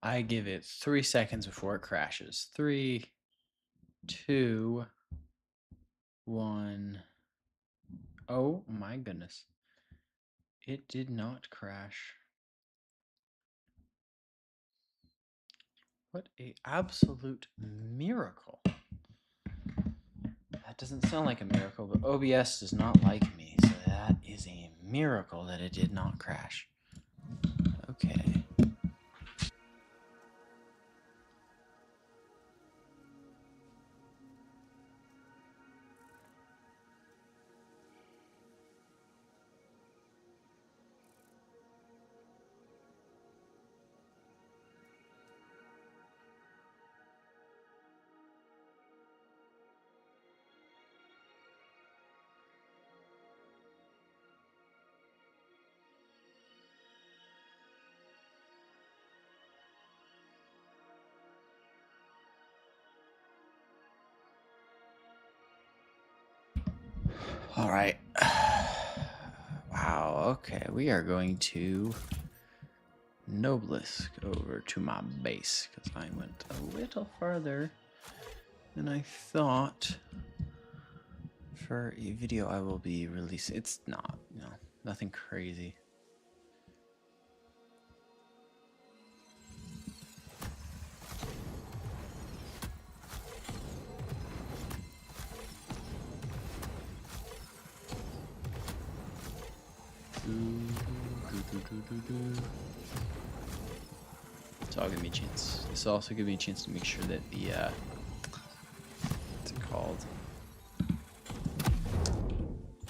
I give it 3 seconds before it crashes. 3, 2, 1. Oh my goodness. It did not crash. What a absolute miracle. That doesn't sound like a miracle, but OBS does not like me, so that is a miracle that it did not crash. Okay. All right. Wow, okay. We are going to Noblisk over to my base because I went a little farther than I thought for a video I will be releasing. It's not, nothing crazy. So I'll give me a chance. This will also give me a chance to make sure that the what's it called?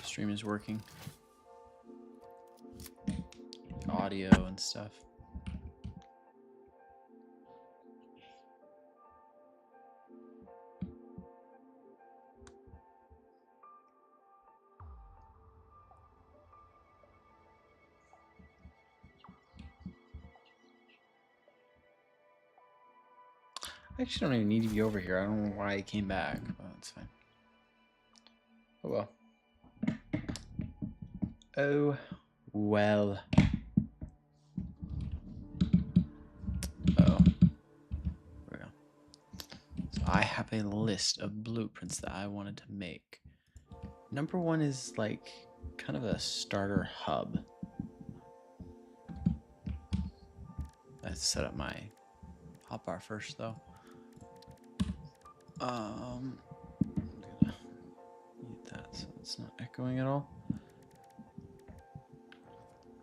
Stream is working. Audio and stuff. I actually don't even need to be over here. I don't know why I came back, but it's fine. Oh well. Oh well. Oh. There we go. So I have a list of blueprints that I wanted to make. Number one is like kind of a starter hub. I have to set up my hotbar first though. I'm gonna mute that so it's not echoing at all.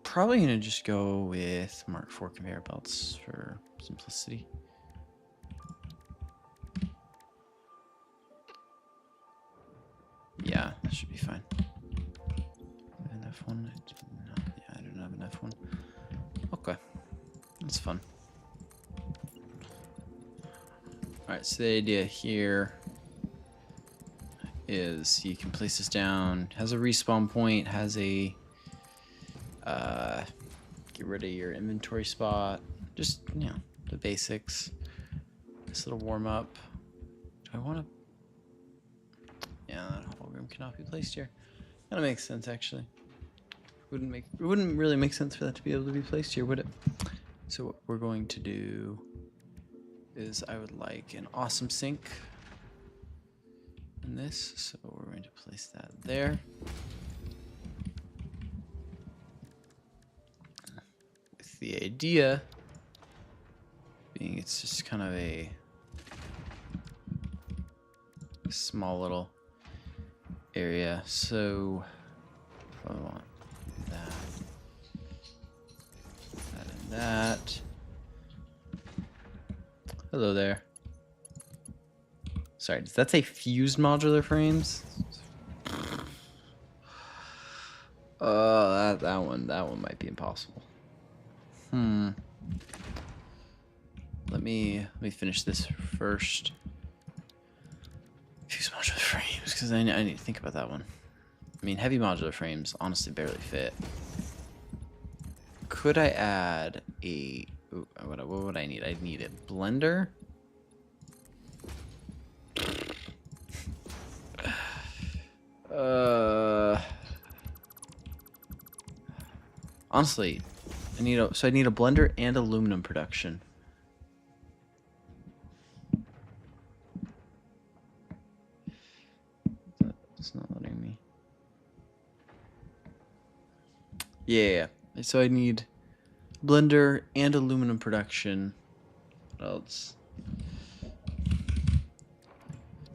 Probably gonna just go with Mark IV conveyor belts for simplicity. Yeah, that should be fine. An F1? Yeah, I don't have an F1. Okay, that's fun. Alright, so the idea here is you can place this down, has a respawn point, has a get rid of your inventory spot, just, the basics. This little warm up. Do I want to? Yeah, that hologram cannot be placed here. That makes sense, actually. It wouldn't really make sense for that to be able to be placed here, would it? So what we're going to do is I would like an awesome sink in this, so we're going to place that there. With the idea being it's just kind of a small little area, so I want that and that. Hello there. Sorry, does that say fused modular frames? That one might be impossible. Let me finish this first. Fused modular frames, because I need to think about that one. I mean, heavy modular frames honestly barely fit. Could I add a... Ooh, what would I need? I'd need a blender. Honestly, I need a blender and aluminum production. It's not letting me. Yeah. So I need blender and aluminum production. What else?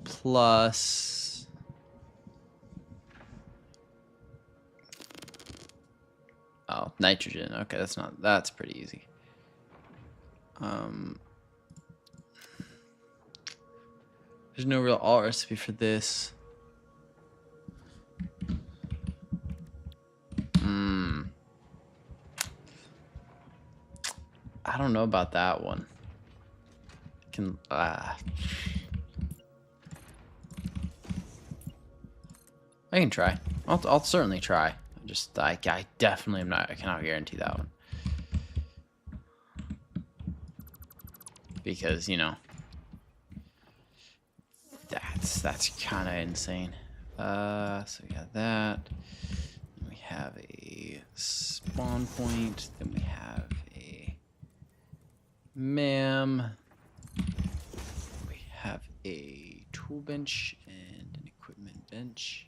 Plus nitrogen. Okay, that's pretty easy. There's no real alt recipe for this. I don't know about that one. I can try. I'll certainly try. I definitely am not. I cannot guarantee that one because that's kind of insane. So we got that. Then we have a spawn point. Then we have a we have a tool bench and an equipment bench.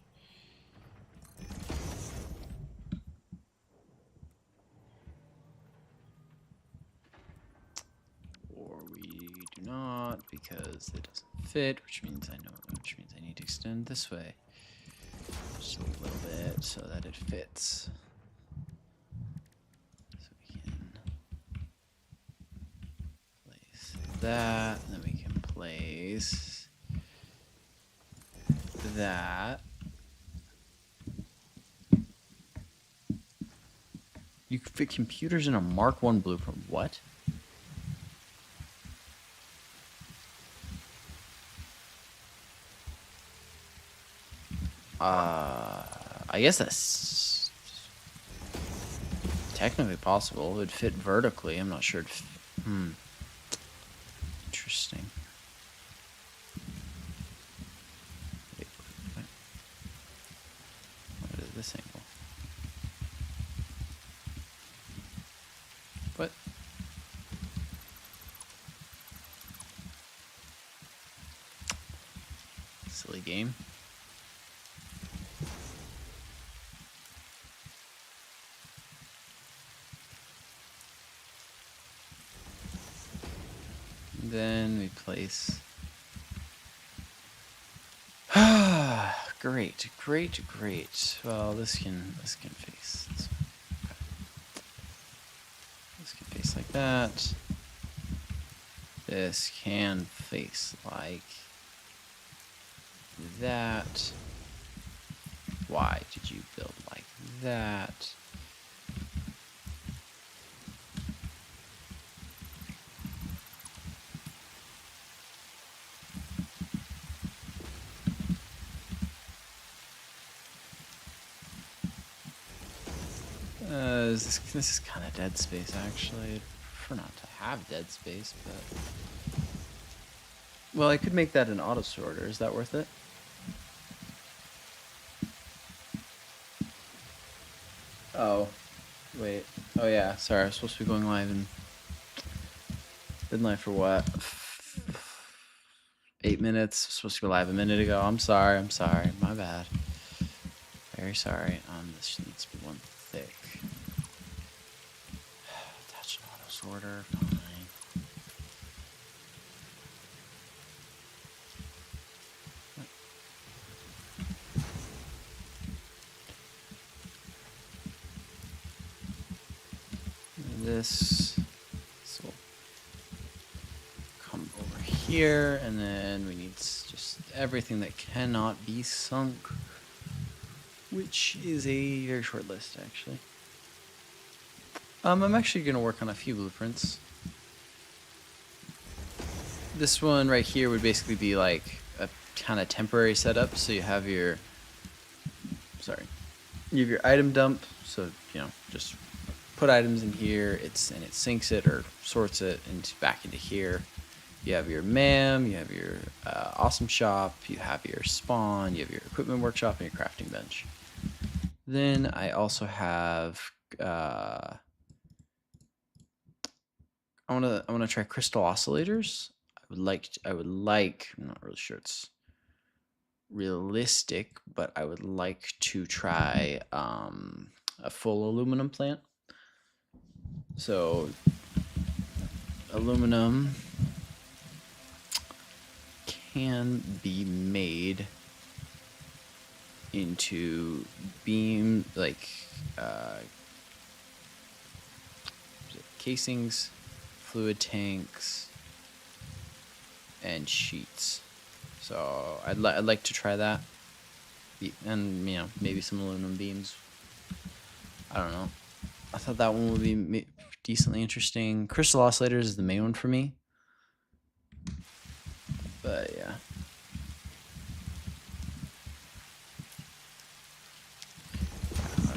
Or we do not because it doesn't fit, which means I need to extend this way just a little bit so that it fits. So we can place that, and then we can place that. You can fit computers in a Mark 1 blueprint. What? I guess that's technically possible. It would fit vertically. I'm not sure. Interesting. Wait, what is this angle? What? Silly game. Then we place. Great. Well, this can face. Okay. This can face like that. This can face like that. Why did you build like that? This is kind of dead space, actually. I'd prefer not to have dead space, but... Well, I could make that an auto sorter. Is that worth it? Oh. Wait. Oh, yeah. Sorry, I was supposed to be going live and... Been live for what? 8 minutes. Supposed to go live a minute ago. I'm sorry. My bad. Very sorry. This needs to be one thick. Attach an auto sorter. Fine. This will come over here, and then we need just everything that cannot be sunk, which is a very short list, actually. I'm actually going to work on a few blueprints. This one right here would basically be like a kind of temporary setup, so you have your item dump, so just put items in here, it syncs it or sorts it back into here. You have your MAM, you have your awesome shop, you have your spawn, you have your equipment workshop, and your crafting bench. Then I also have I wanna try crystal oscillators. I'm not really sure it's realistic, but I would like to try a full aluminum plant. So aluminum can be made into beam casings, fluid tanks, and sheets. So I'd like to try that, and maybe some aluminum beams. I don't know. I thought that one would be decently interesting. Crystal oscillators is the main one for me, but yeah.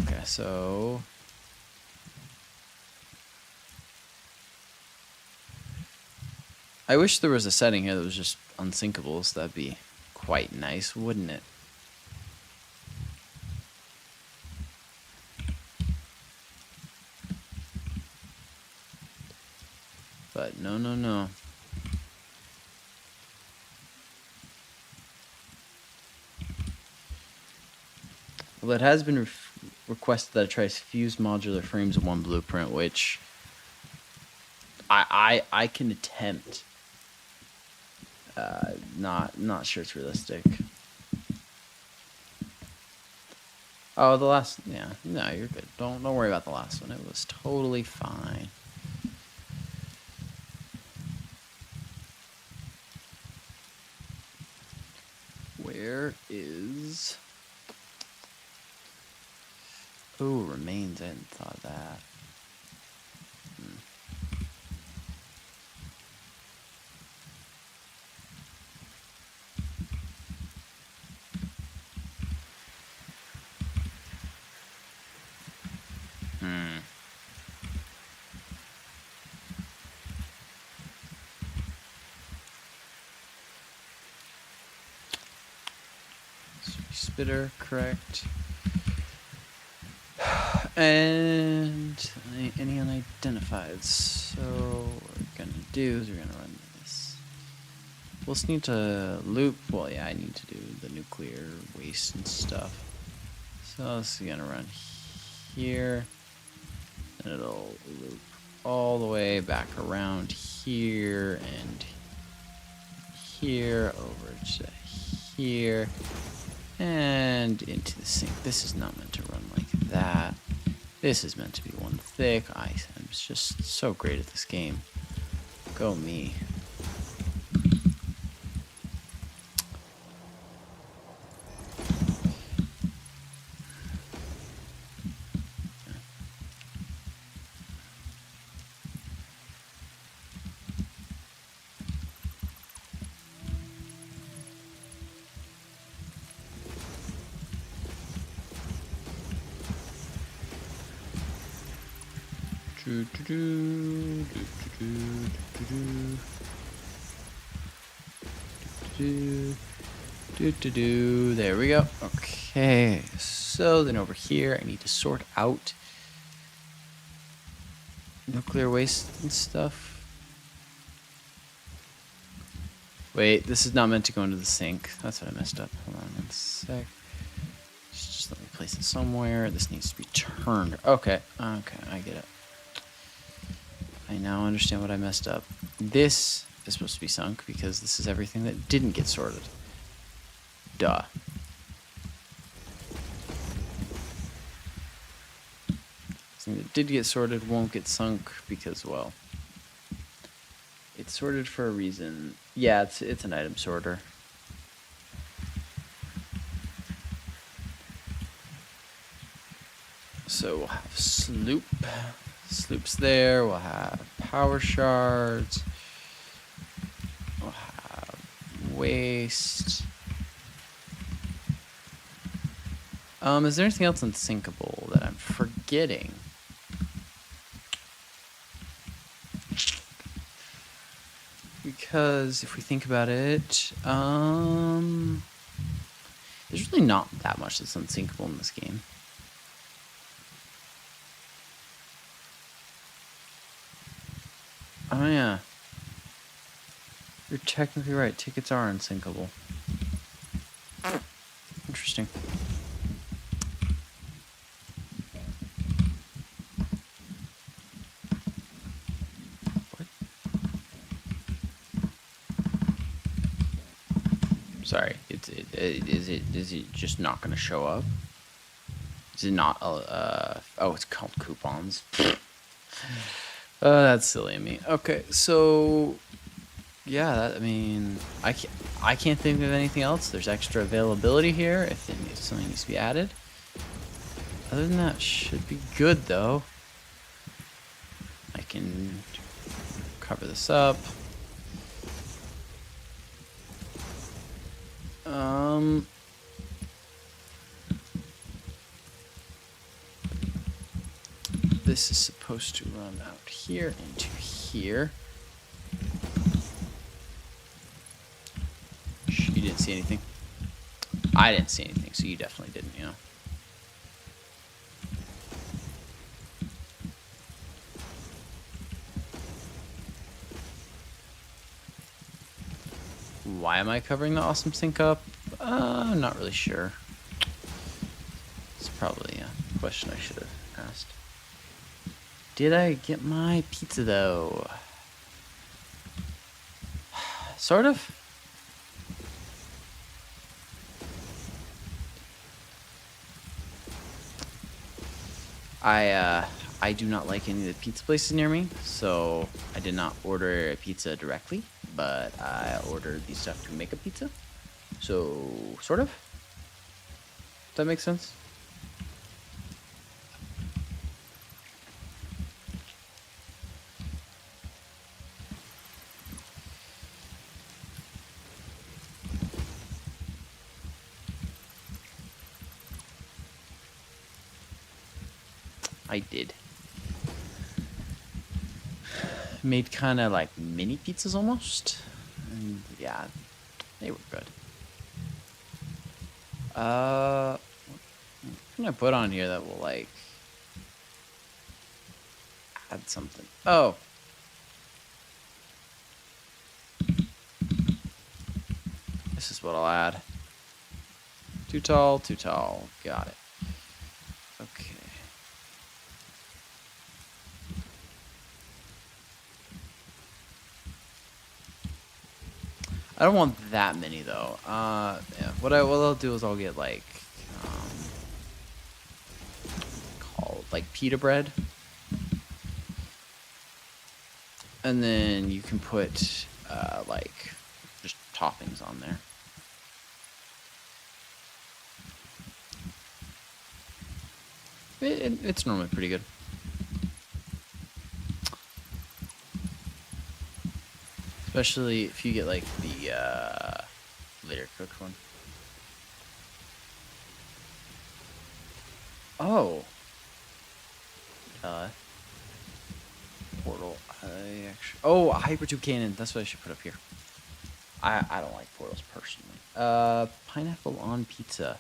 Okay, so I wish there was a setting here that was just unsinkables. That'd be quite nice, wouldn't it? But no, no, no. Well, it has been requested that I try fuse modular frames in one blueprint, which I can attempt. Not sure it's realistic. Oh, the last, yeah, no, you're good. Don't worry about the last one. It was totally fine. Where is? Oh, remains. I hadn't thought of that. Spitter, correct. And any unidentified. So what we're gonna do is we're gonna run this. We'll just need to loop. Well, yeah, I need to do the nuclear waste and stuff. So this is gonna run here, and it'll loop all the way back around here and here over to here and into the sink. This is not meant to run like that. This is meant to be one thick. I'm just so great at this game. Go me. There we go. Okay, so then over here I need to sort out nuclear waste and stuff. Wait, this is not meant to go into the sink. That's what I messed up. Hold on one sec. Just let me place it somewhere. This needs to be turned. Okay, I get it. I now understand what I messed up. This is supposed to be sunk because this is everything that didn't get sorted. Duh. Something that did get sorted won't get sunk because, well, it's sorted for a reason. Yeah, it's an item sorter. So we'll have sloop. Sloop's there. We'll have power shards. We'll have waste. Is there anything else unsinkable that I'm forgetting? Because if we think about it, there's really not that much that's unsinkable in this game. Oh yeah. You're technically right. Tickets are unsinkable. Interesting. What? Sorry. Is it just not gonna show up? Is it not? Oh, it's called coupons. That's silly of me. Okay, so yeah, I mean, I can't think of anything else. There's extra availability here if something needs to be added. Other than that, should be good though. I can cover this up. This is supposed to run out here into here. Shh, you didn't see anything. I didn't see anything, so you definitely didn't, you know. Why am I covering the awesome sync up? I'm not really sure. It's probably a question I should have asked. Did I get my pizza though? Sort of. I do not like any of the pizza places near me, so I did not order a pizza directly, but I ordered the stuff to make a pizza. So, sort of. Does that make sense? I did. Made kind of like mini pizzas almost. And yeah, they were good. What can I put on here that will like add something? Oh. This is what I'll add. Too tall, too tall. Got it. Okay. I don't want that many though. Yeah. What I'll do is I'll get like called like pita bread, and then you can put like just toppings on there. It's normally pretty good. Especially if you get like the later cooked one. Oh. Portal. Hypertube cannon. That's what I should put up here. I don't like portals personally. Pineapple on pizza.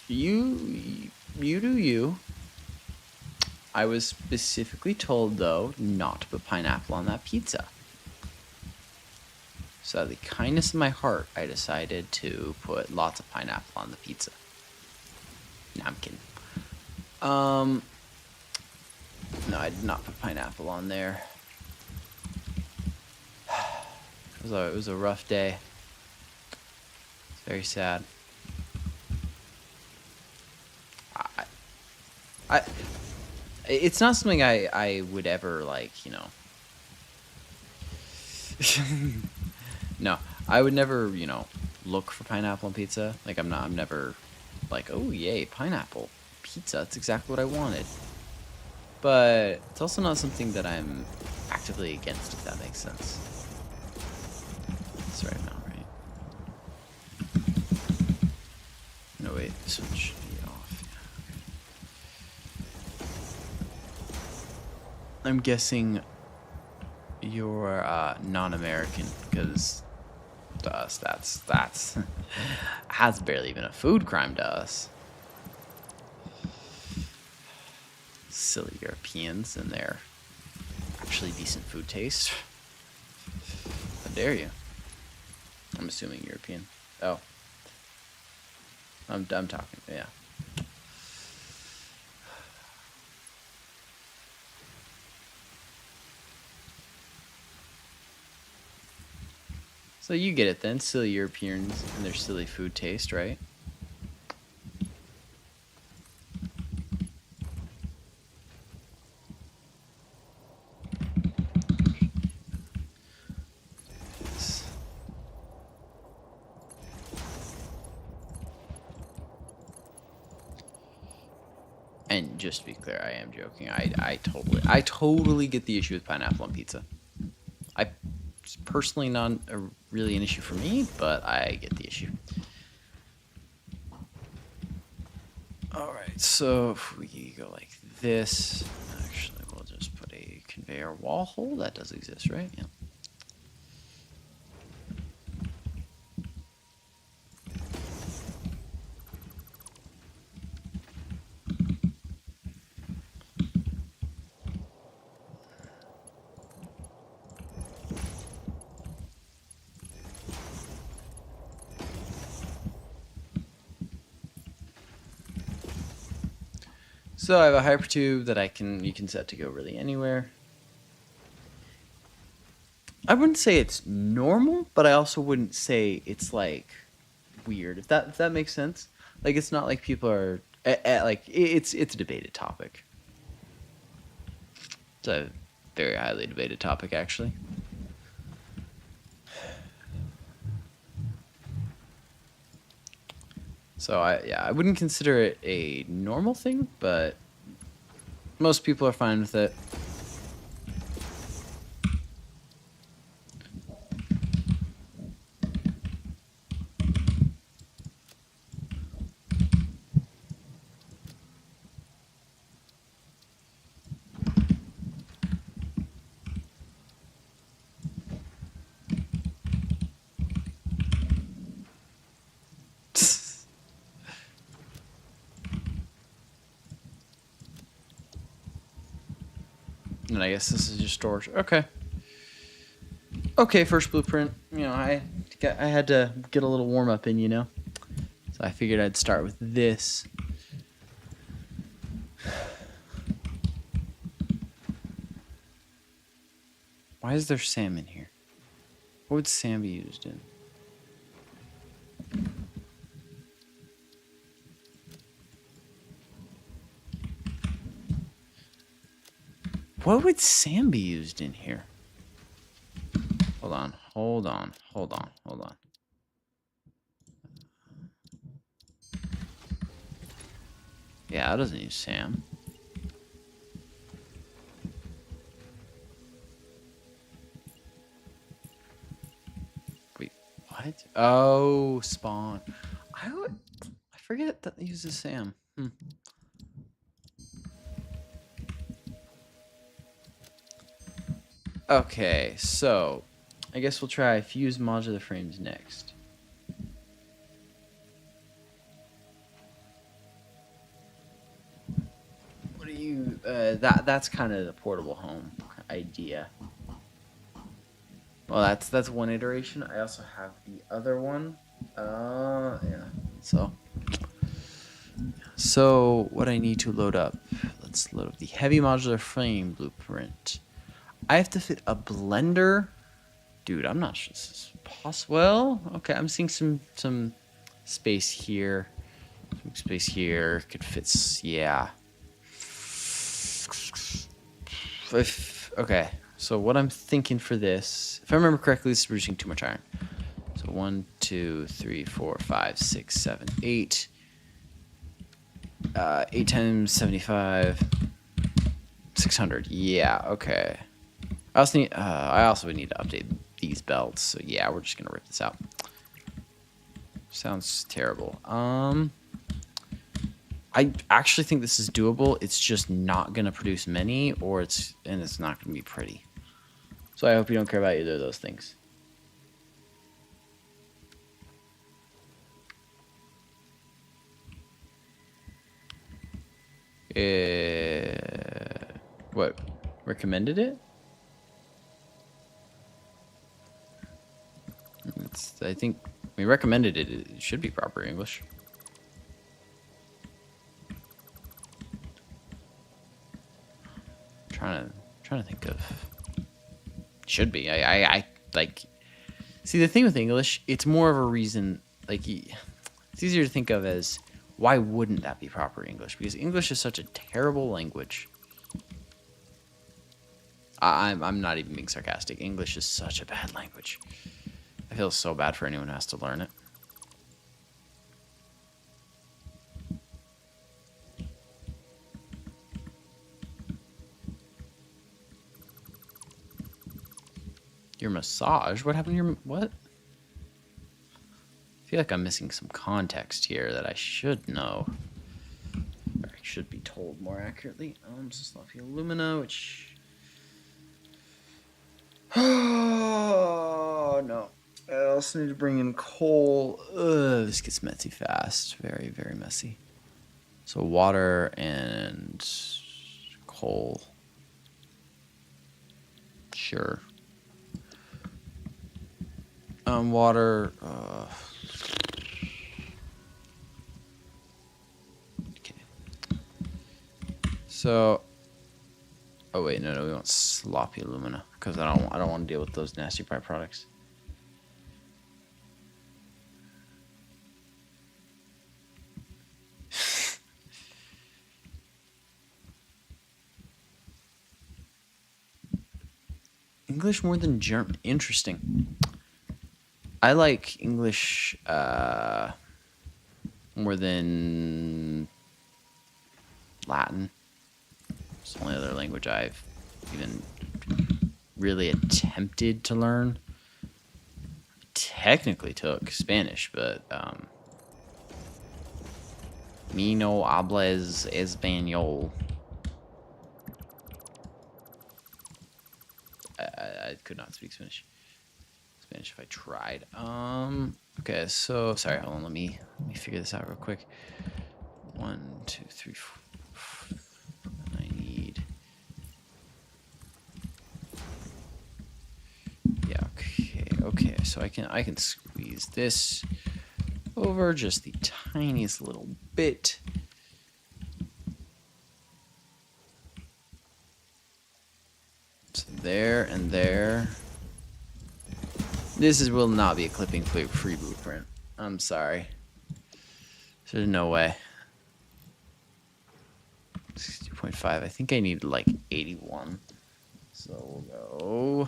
You do you. I was specifically told, though, not to put pineapple on that pizza. So out of the kindness of my heart, I decided to put lots of pineapple on the pizza. No, I'm kidding. No, I did not put pineapple on there. It was a rough day. It's very sad. It's not something I would ever like, you know. No, I would never, you know, look for pineapple on pizza. Like I'm never like, oh yay, pineapple pizza. That's exactly what I wanted. But it's also not something that I'm actively against, if that makes sense. That's right now, right? No wait, this one should be off. Yeah, okay. I'm guessing you're non-American because to us that's that's barely even a food crime to us. Silly Europeans and their actually decent food taste. How dare you? I'm assuming European. Oh. I'm talking, yeah. So you get it then, silly Europeans and their silly food taste, right? And just to be clear, I am joking. I totally get the issue with pineapple on pizza. It's personally not really an issue for me, but I get the issue. All right, so if we go like this, actually, we'll just put a conveyor wall hole. That does exist, right? Yeah. So I have a hypertube that you can set to go really anywhere. I wouldn't say it's normal, but I also wouldn't say it's like weird. If that makes sense. Like it's not like people are like it's a debated topic. It's a very highly debated topic, actually. So I wouldn't consider it a normal thing, but most people are fine with it. And I guess this is just storage. Okay. Okay, first blueprint. You know, I had to get a little warm up in, you know. So I figured I'd start with this. Why is there salmon here? What would sand be used in? What would sand be used in here? Hold on. Yeah, it doesn't use sand. Wait, what? Oh, spawn. I forget that it uses SAM. Okay, so I guess we'll try fuse modular frames next. What do you? That's kind of the portable home idea. Well, that's one iteration. I also have the other one. Yeah. So what I need to load up? Let's load up the heavy modular frame blueprint. I have to fit a blender. Dude, I'm not sure this is possible. Well, okay, I'm seeing some space here. Some space here. Could fit, yeah. Okay, so what I'm thinking for this, if I remember correctly, this is producing too much iron. So 1, 2, 3, 4, 5, 6, 7, 8. 8 times 75. 600. Yeah, okay. I also would need to update these belts. So yeah, we're just gonna rip this out. Sounds terrible. I actually think this is doable. It's just not gonna produce many, and it's not gonna be pretty. So I hope you don't care about either of those things. What? Recommended it? I think we recommended it. It should be proper English. Trying to think of. Should be. I like. See, the thing with English, it's more of a reason. Like, it's easier to think of as why wouldn't that be proper English? Because English is such a terrible language. I'm not even being sarcastic. English is such a bad language. I feel so bad for anyone who has to learn it. Your massage? What happened to your... What? I feel like I'm missing some context here that I should know. Or I should be told more accurately. Sloppy alumina, which... Oh, no. I also need to bring in coal. Ugh, this gets messy fast. Very, very messy. So water and coal. Sure. Water. Okay. So. Oh wait, no, we want sloppy alumina because I don't want to deal with those nasty byproducts. English more than German. Interesting. I like English more than Latin. It's the only other language I've even really attempted to learn. Technically took Spanish, but me no hablas español. I could not speak Spanish if I tried. Okay, so sorry, hold on, let me figure this out real quick. 1, 2, 3, 4. I need. Yeah, okay. So I can squeeze this over just the tiniest little bit. So there and there. This will not be a clipping free blueprint. I'm sorry. There's no way. 62.5. I think I need like 81. So we'll go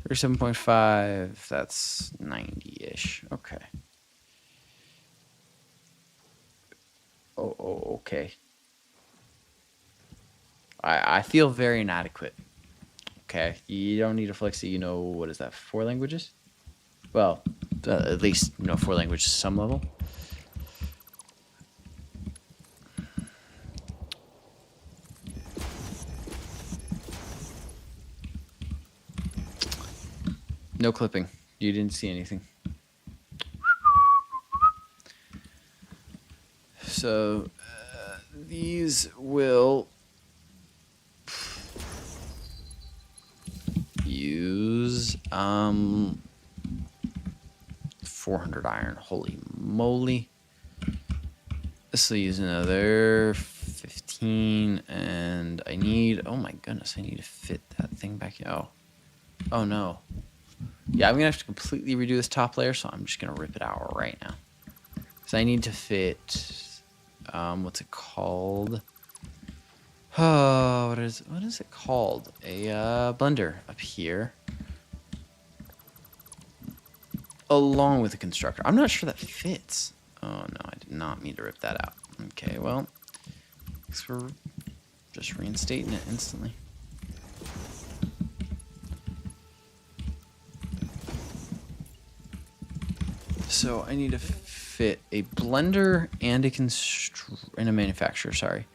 37.5. That's 90-ish. Okay. Oh, okay. I feel very inadequate. Okay, you don't need to flex it. You know, what is that? 4 languages? Well, at least, 4 languages to some level. No clipping. You didn't see anything. So, these will use 400 iron. Holy moly. This will use another 15, and I need, oh my goodness, I need to fit that thing back in. Oh no. Yeah, I'm gonna have to completely redo this top layer, so I'm just gonna rip it out right now. So I need to fit, what's it called? Oh, what is it called? A blender up here, along with a constructor. I'm not sure that fits. Oh no, I did not mean to rip that out. Okay, well, guess we're just reinstating it instantly. So I need to fit a blender and a manufacturer. Sorry.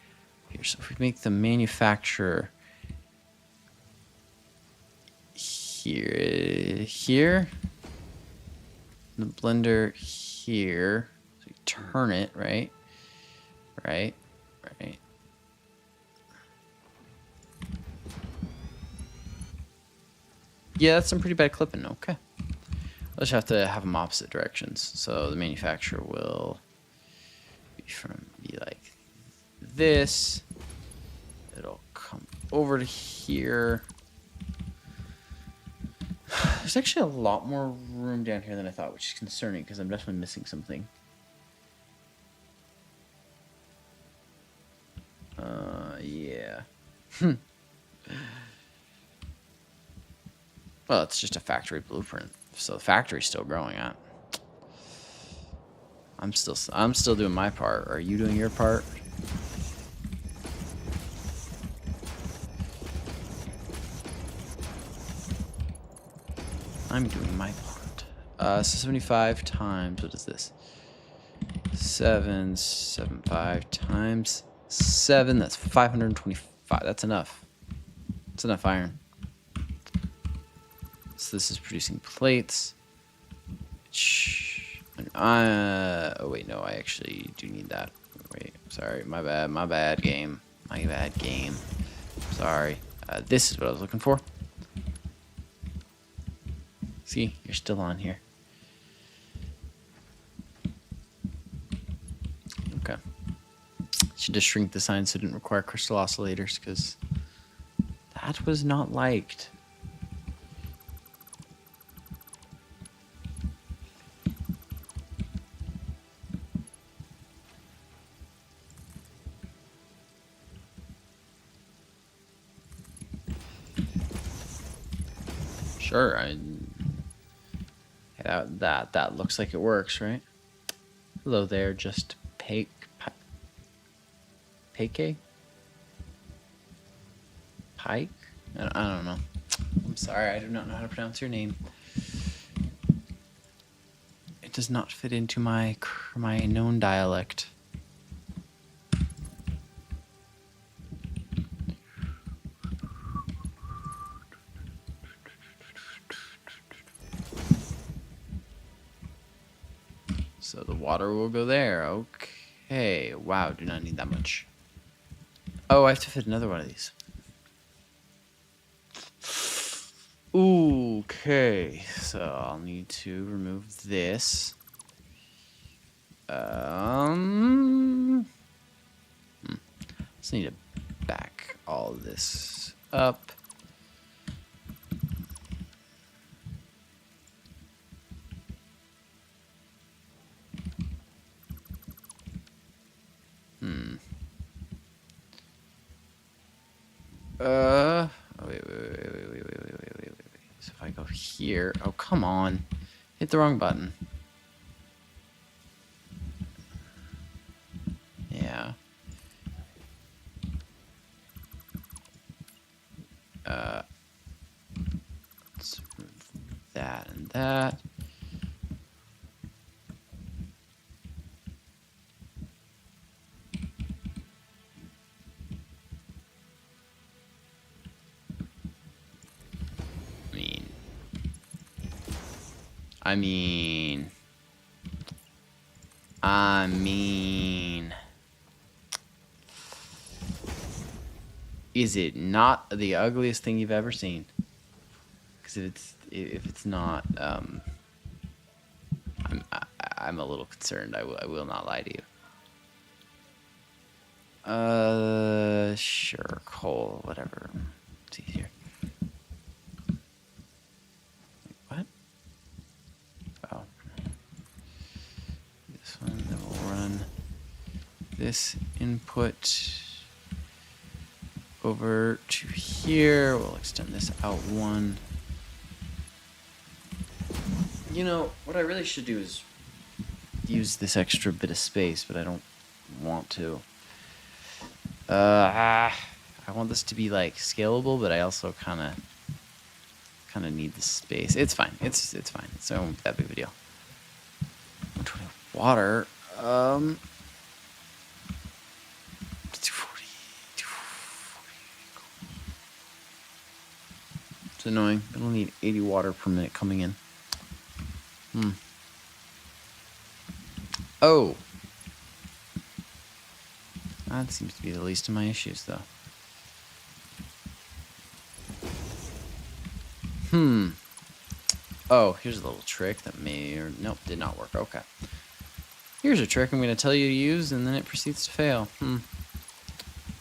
Here, so if we make the manufacturer here, the blender here, so you turn it right. Yeah, that's some pretty bad clipping. Okay. I'll just have to have them opposite directions. So the manufacturer will be like this. It'll come over to here. There's actually a lot more room down here than I thought, which is concerning because I'm definitely missing something. Yeah. Well, it's just a factory blueprint, so the factory's still growing out. I'm still doing my part. Are you doing your part? I'm doing my part. So 75 times, what is this? 775 times 7, that's 525. That's enough. That's enough iron. So this is producing plates. Oh wait, no, I actually do need that. Wait, sorry, my bad game. My bad game. Sorry. This is what I was looking for. See, you're still on here. Okay. Should just shrink the sign so it didn't require crystal oscillators, because that was not liked. Sure, that looks like it works, right? Hello there, just Peke? Pike? I don't know. I'm sorry, I do not know how to pronounce your name. It does not fit into my known dialect. So the water will go there. Okay. Wow, do not need that much. Oh, I have to fit another one of these. Okay. So I'll need to remove this. Just need to back all this up. Oh, wait. So if I go here, oh, come on. Hit the wrong button. Yeah. Let's remove that and that. I mean, is it not the ugliest thing you've ever seen? Because if it's not, I'm a little concerned. I will not lie to you. Sure, coal, whatever. It's easier. What? Oh. This one, then we'll run this input over to here. We'll extend this out one. You know, what I really should do is use this extra bit of space, but I don't want to. I want this to be like scalable, but I also kind of need the space. It's fine. It's fine. It's not that big of a deal. 120 water. 240. It's annoying. It'll need 80 water per minute coming in. Oh. That seems to be the least of my issues, though. Oh, here's a little trick that may or nope, did not work. Okay. Here's a trick I'm going to tell you to use, and then it proceeds to fail.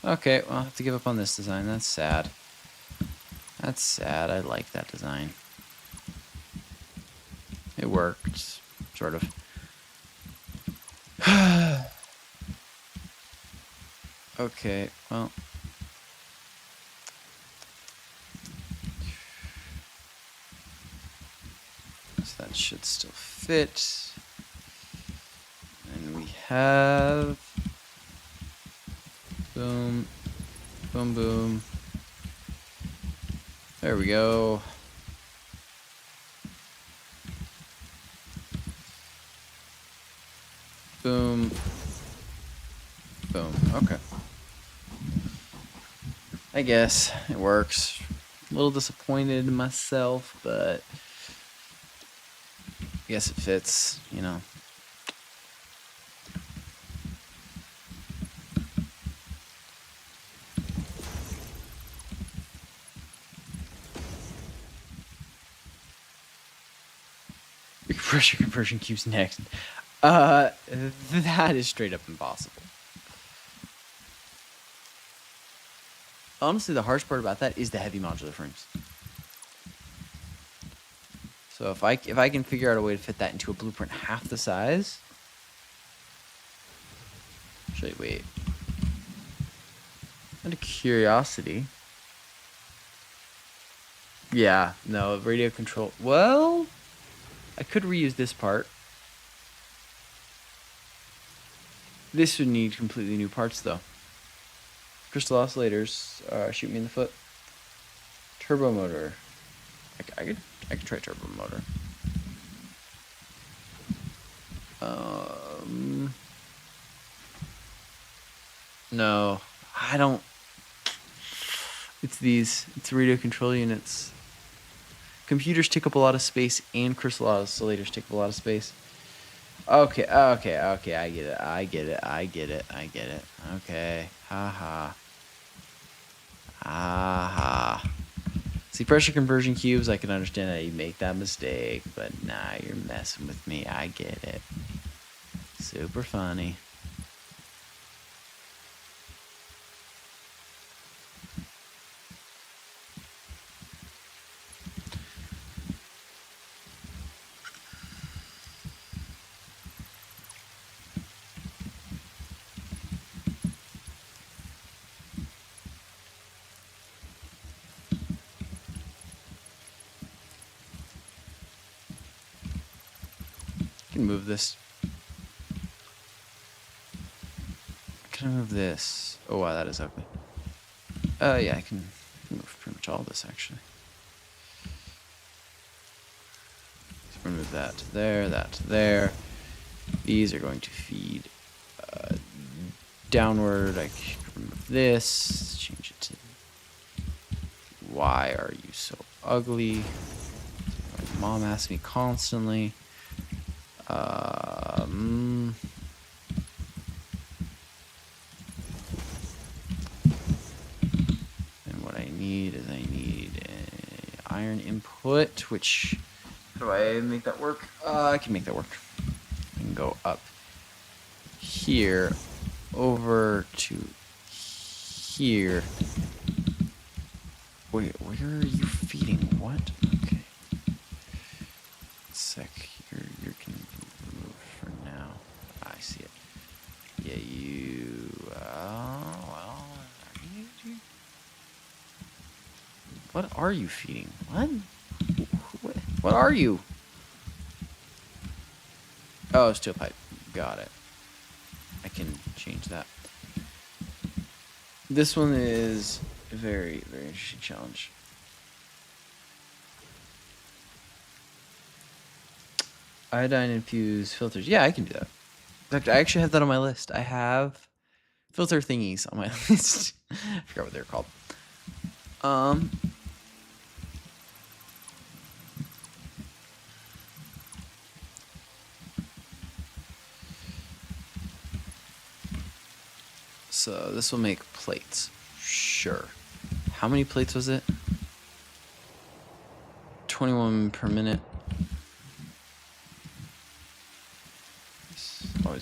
Okay, well, I'll have to give up on this design. That's sad. That's sad. I like that design. It worked, sort of. Okay, well. So that should still fit. And we have... Boom. Boom, boom. There we go. Boom. Boom. Okay. I guess it works. A little disappointed in myself, but I guess it fits, you know. Pressure conversion cubes next. That is straight up impossible. Honestly, the harsh part about that is the heavy modular frames. So if I can figure out a way to fit that into a blueprint half the size. Actually, wait. Out of curiosity. Yeah, no, radio control. Well, I could reuse this part. This would need completely new parts, though. Crystal oscillators, shoot me in the foot. Turbo motor. I could try turbo motor. No, I don't. It's these. It's radio control units. Computers take up a lot of space, and crystal oscillators take up a lot of space. Okay. I get it. Okay. Haha. Aha. See, pressure conversion cubes, I can understand how you make that mistake, but nah, you're messing with me. I get it. Super funny. I can move this. Can I move this? Oh wow, that is ugly. Yeah, I can move pretty much all this actually. So we're gonna move that to there, that to there. These are going to feed downward. I can remove this, change it to. Why are you so ugly? My mom asks me constantly. And what I need is an iron input, which, how do I make that work? I can make that work. I can go up here, over to here. Wait, where are you feeding? What? Okay. Sec. You can remove for now. I see it. Yeah, you. Well. What are you feeding? What? What are you? Oh, steel pipe. Got it. I can change that. This one is a very, very interesting challenge. Iodine infused filters. Yeah, I can do that. In fact, I actually have that on my list. I have filter thingies on my list. I forgot what they're called. So this will make plates. Sure. How many plates was it? 21 per minute.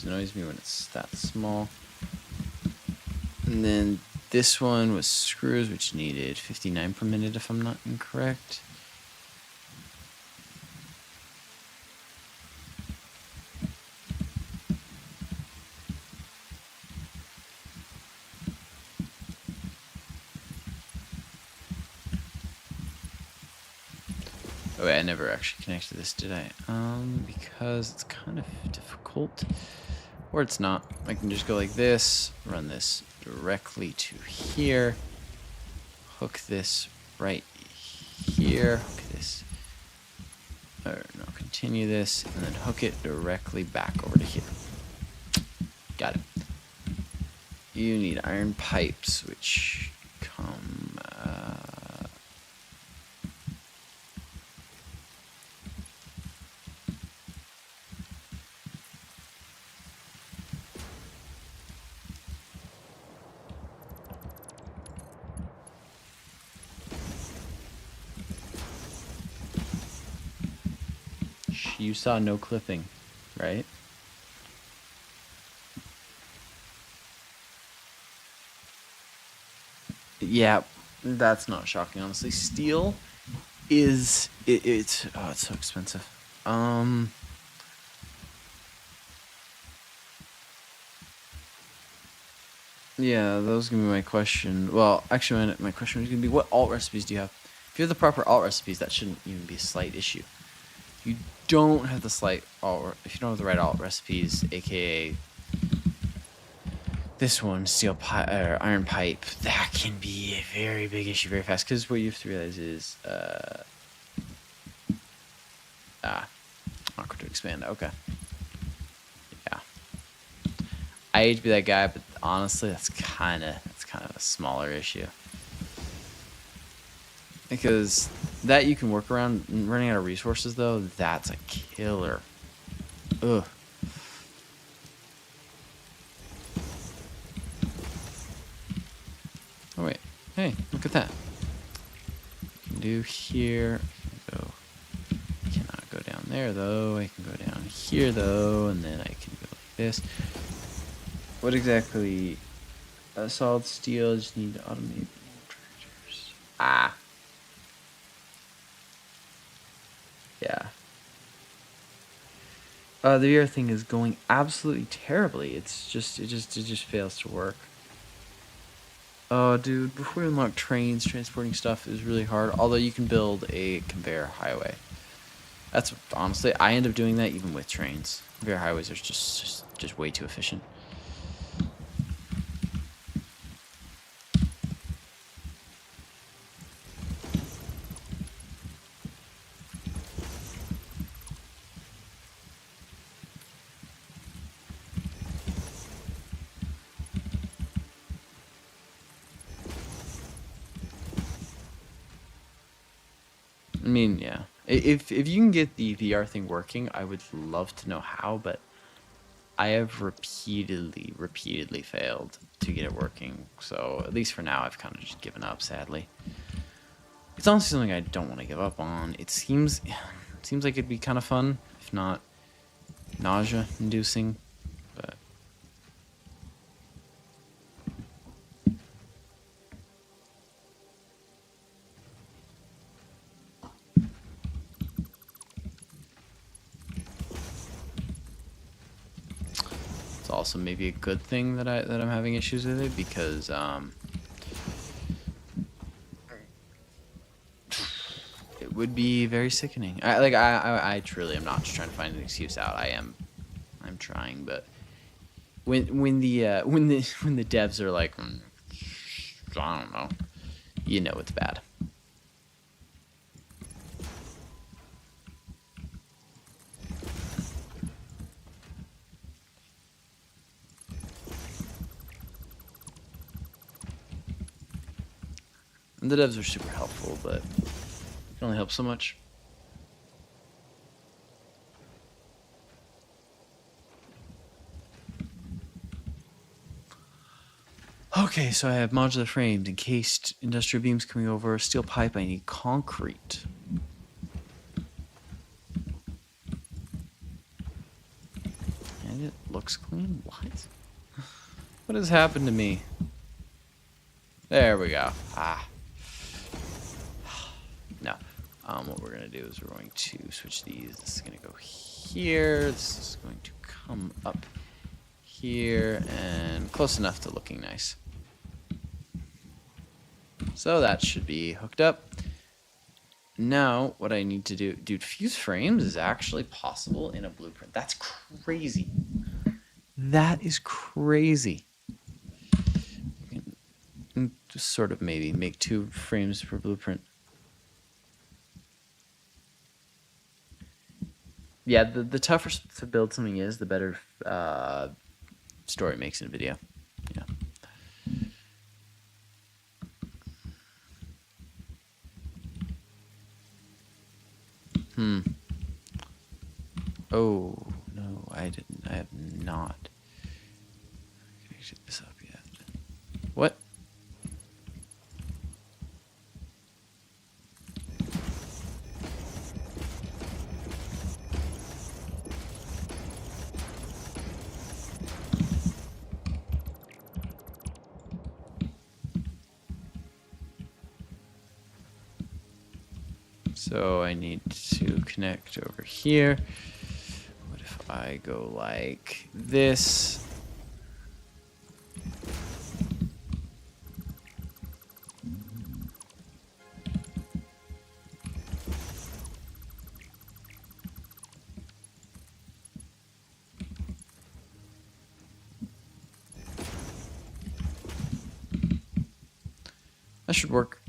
always annoys me when it's that small. And then this one was screws, which needed 59 per minute if I'm not incorrect. Oh wait, I never actually connected this, did I? Because it's kind of difficult. Or it's not. I can just go like this, run this directly to here, hook this right here, hook this, or no, continue this, and then hook it directly back over to here. Got it. You need iron pipes, which come... you saw no clipping, right? Yeah, that's not shocking, honestly. Steel is it's so expensive. Yeah, that was gonna be my question. Well, actually, my question was gonna be, what alt recipes do you have? If you have the proper alt recipes, that shouldn't even be a slight issue. If you don't have the if you don't have the right alt recipes, aka this one, steel pipe or iron pipe, that can be a very big issue very fast. Because what you have to realize is, awkward to expand. Okay. Yeah. I hate to be that guy, but honestly, that's kind of a smaller issue. Because that you can work around. Running out of resources, though, that's a killer. Ugh. Oh wait, hey, look at that. I can do here. I cannot go down there though. I can go down here though, and then I can go like this. What exactly? Solid steel. Just need to automate tractors. Ah. Yeah. The other thing is going absolutely terribly. It just fails to work. Oh, dude, before we unlock trains, transporting stuff is really hard. Although you can build a conveyor highway. That's honestly, I end up doing that even with trains. Conveyor highways are just way too efficient. I mean, yeah. If you can get the VR thing working, I would love to know how, but I have repeatedly failed to get it working. So at least for now, I've kind of just given up, sadly. It's honestly something I don't want to give up on. It seems like it'd be kind of fun, if not nausea-inducing. But it's also maybe a good thing that I'm having issues with it, because it would be very sickening. I truly am not just trying to find an excuse out. I'm trying, but when the devs are like, I don't know, you know it's bad. And the devs are super helpful, but it can only help so much. Okay, so I have modular frames, encased industrial beams coming over, steel pipe, I need concrete. And it looks looks clean. What? What has happened to me? There we go. Ah. No. What we're going to do is we're going to switch these. This is going to go here. This is going to come up here and close enough to looking nice. So that should be hooked up. Now, what I need to do... Dude, fuse frames is actually possible in a blueprint. That's crazy. That is crazy. Just sort of maybe make 2 frames per blueprint. Yeah, the tougher to build something is, the better story it makes in a video. Yeah. Oh, no, I didn't. I have not connected this up yet. What? So I need to connect over here. What if I go like this? That should work.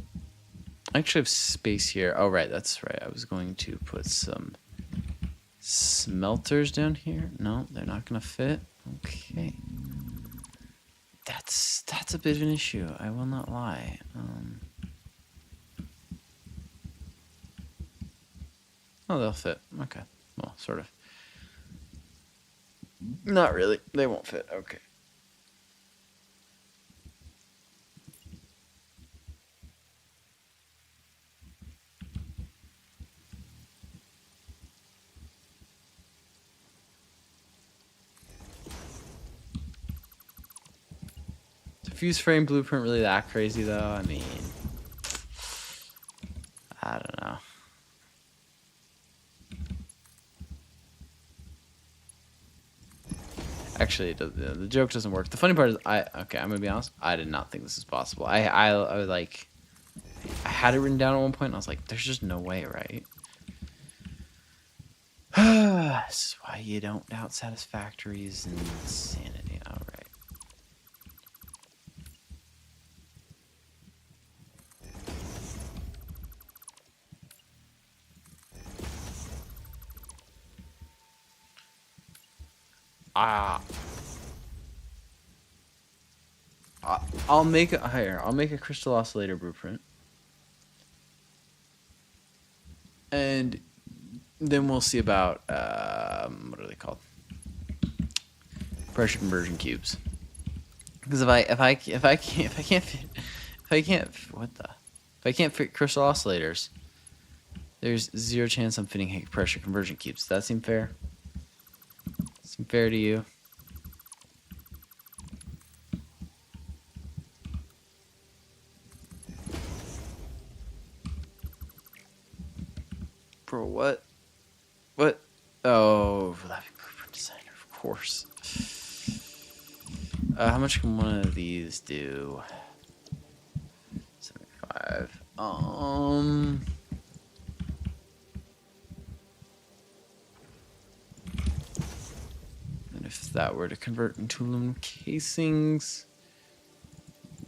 I actually have space here. Oh, right, that's right. I was going to put some smelters down here. No, they're not going to fit. Okay. That's a bit of an issue. I will not lie. Oh, they'll fit. Okay. Well, sort of. Not really. They won't fit. Okay. Fuse frame blueprint really that crazy though? I mean, I don't know. Actually, it does, the joke doesn't work. The funny part is, I'm gonna be honest. I did not think this is possible. I was like, I had it written down at one point, and I was like, there's just no way, right? This is why you don't doubt Satisfactories and insanity. All right. I'll make a I'll make a crystal oscillator blueprint, and then we'll see about what are they called? Pressure conversion cubes. Because if I can't fit crystal oscillators, there's 0 chance I'm fitting pressure conversion cubes. Does that seem fair? Seem fair to you? Bro, what? What? Oh, Laughing Blueprint Designer, of course. How much can one of these do? 75. And if that were to convert into aluminum casings,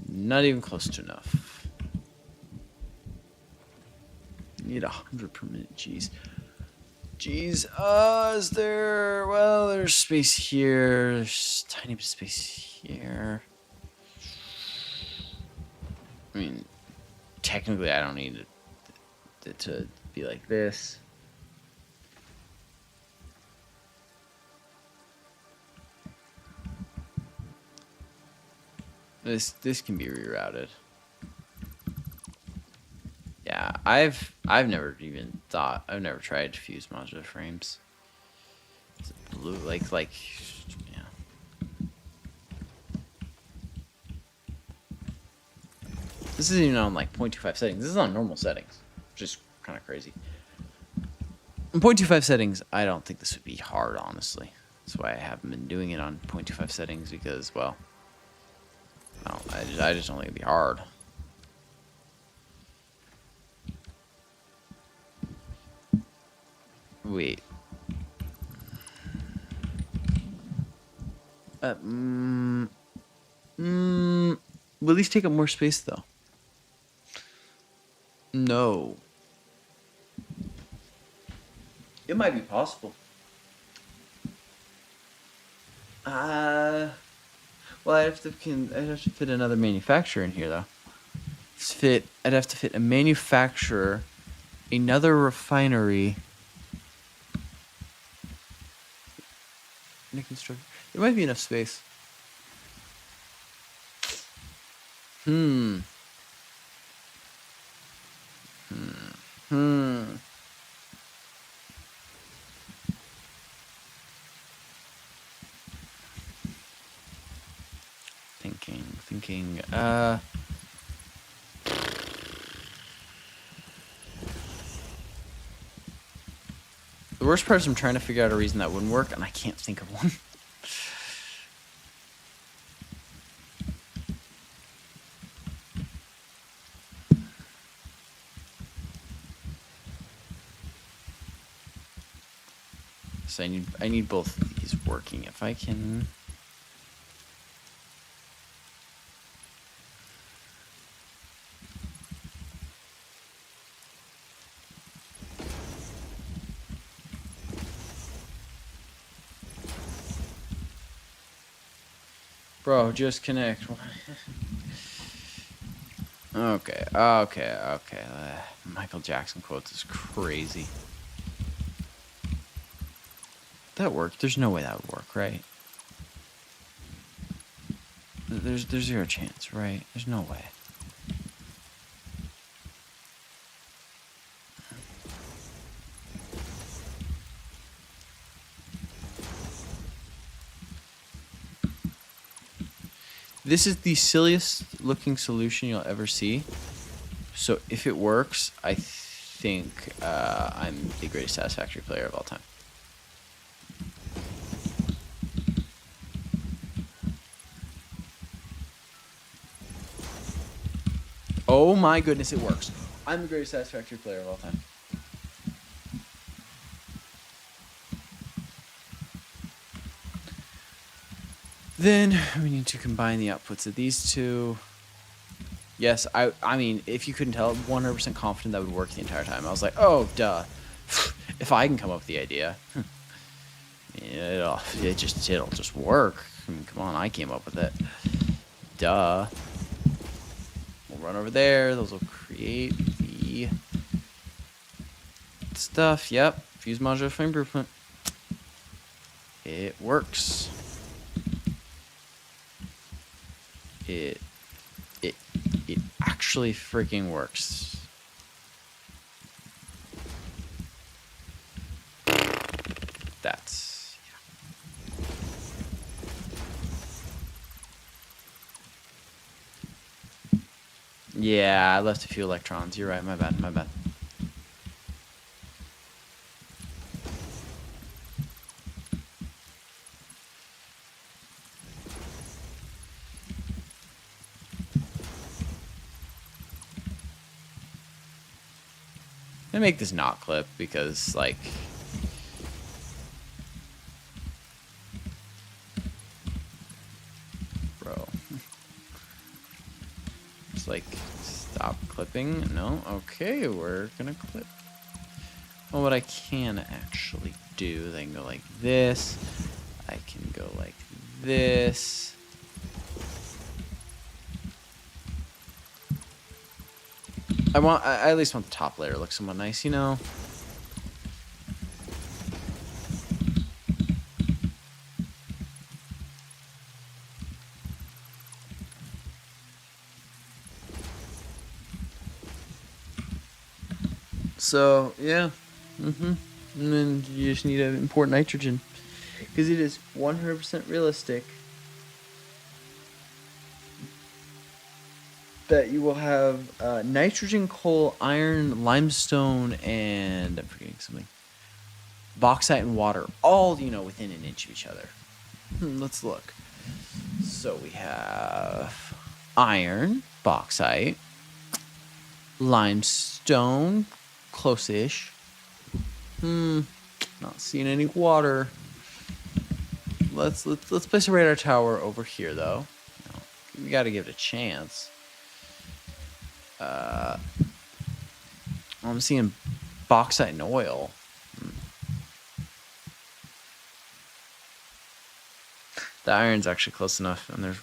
not even close to enough. Need 100 per minute. Jeez. Jeez. Is there... Well, there's space here. There's a tiny bit of space here. I mean, technically, I don't need it to be like this. This can be rerouted. Yeah, I've never even thought. I've never tried to fuse modular frames. It's blue, like yeah. This isn't even on like 0.25 settings. This is on normal settings, which is kind of crazy. In 0.25 settings, I don't think this would be hard, honestly. That's why I haven't been doing it on 0.25 settings because, well, I just don't think it'd be hard. Wait. Will these take up more space, though? No. It might be possible. Well, I'd have to fit another manufacturer in here, though. I'd have to fit a manufacturer, another refinery, and a construction. There might be enough space. Thinking. The worst part is I'm trying to figure out a reason that wouldn't work, and I can't think of one. So I need both of these working if I can. Bro, just connect. Okay. Michael Jackson quotes is crazy. That worked. There's no way that would work, right? There's zero chance, right? There's no way. This is the silliest looking solution you'll ever see. So if it works, I think I'm the greatest Satisfactory player of all time. Oh my goodness, it works. I'm the greatest Satisfactory player of all time. Then we need to combine the outputs of these two. Yes, I mean, if you couldn't tell, 100% confident that would work the entire time. I was like, oh, duh. If I can come up with the idea, it'll just work. I mean, come on, I came up with it. Duh. We'll run over there. Those will create the stuff. Yep. Fuse module for improvement. It works. It actually freaking works. That's yeah, I left a few electrons. You're right, my bad. I'm gonna make this not clip because, like, bro, it's like, stop clipping. No, okay, we're gonna clip. Well, what I can actually do is I can go like this. I can go like this. I at least want the top layer to look somewhat nice, you know? So, yeah. And then you just need to import nitrogen. Because it is 100% realistic that you will have nitrogen, coal, iron, limestone, and I'm forgetting something. Bauxite and water, all within an inch of each other. Let's look. So we have iron, bauxite, limestone, close-ish. Not seeing any water. Let's place a radar tower over here though. We got to give it a chance. I'm seeing bauxite and oil. The iron's actually close enough, and there's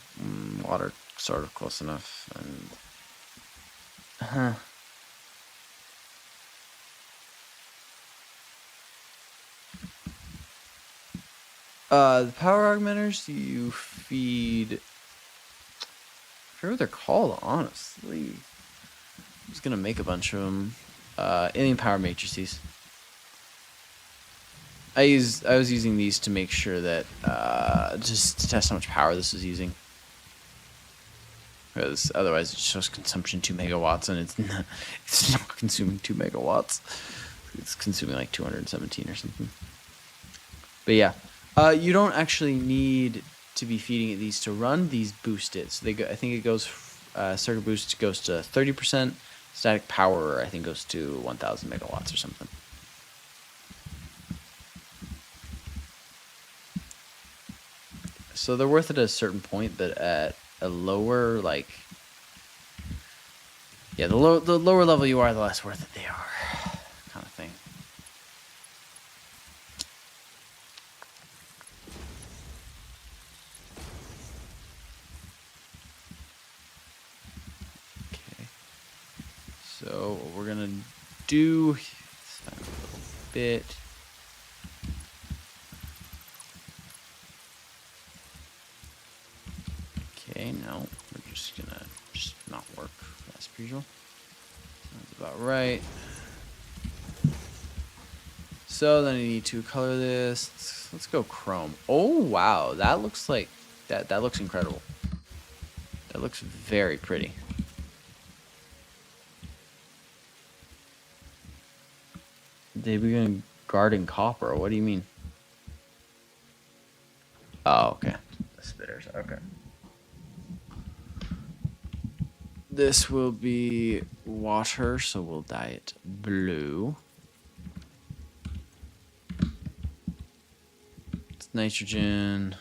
water sort of close enough. And the power augmenters you feed. I forget what they're called, honestly. I'm just gonna make a bunch of them. Alien power matrices. I was using these to make sure that just to test how much power this was using. Because otherwise it shows consumption 2 megawatts and it's not consuming 2 megawatts. It's consuming like 217 or something. But yeah, you don't actually need to be feeding it these to run. These boost it. So I think it goes circuit boost goes to 30%. Static power I think goes to 1,000 megawatts or something. So they're worth it at a certain point, but at a lower, like, yeah, the lower level you are, the less worth it they are, kind of thing. Okay. So what we're gonna do a little bit. Okay, no, we're just gonna not work as per usual. That's about right. So then I need to color this. Let's go chrome. Oh wow, that looks like that looks incredible. That looks very pretty. They begin guarding copper. What do you mean? Oh, okay. The spitters. Okay. This will be water, so we'll dye it blue. It's nitrogen.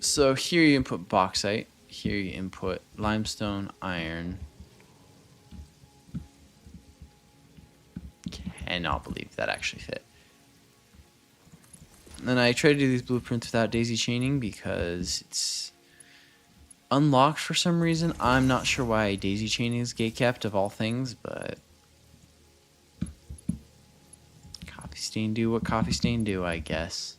So here you input bauxite. Here you input limestone, iron. Cannot believe that actually fit. And I try to do these blueprints without daisy chaining because it's unlocked for some reason. I'm not sure why daisy chaining is gatekept of all things, but copy stain do what copy stain do, I guess.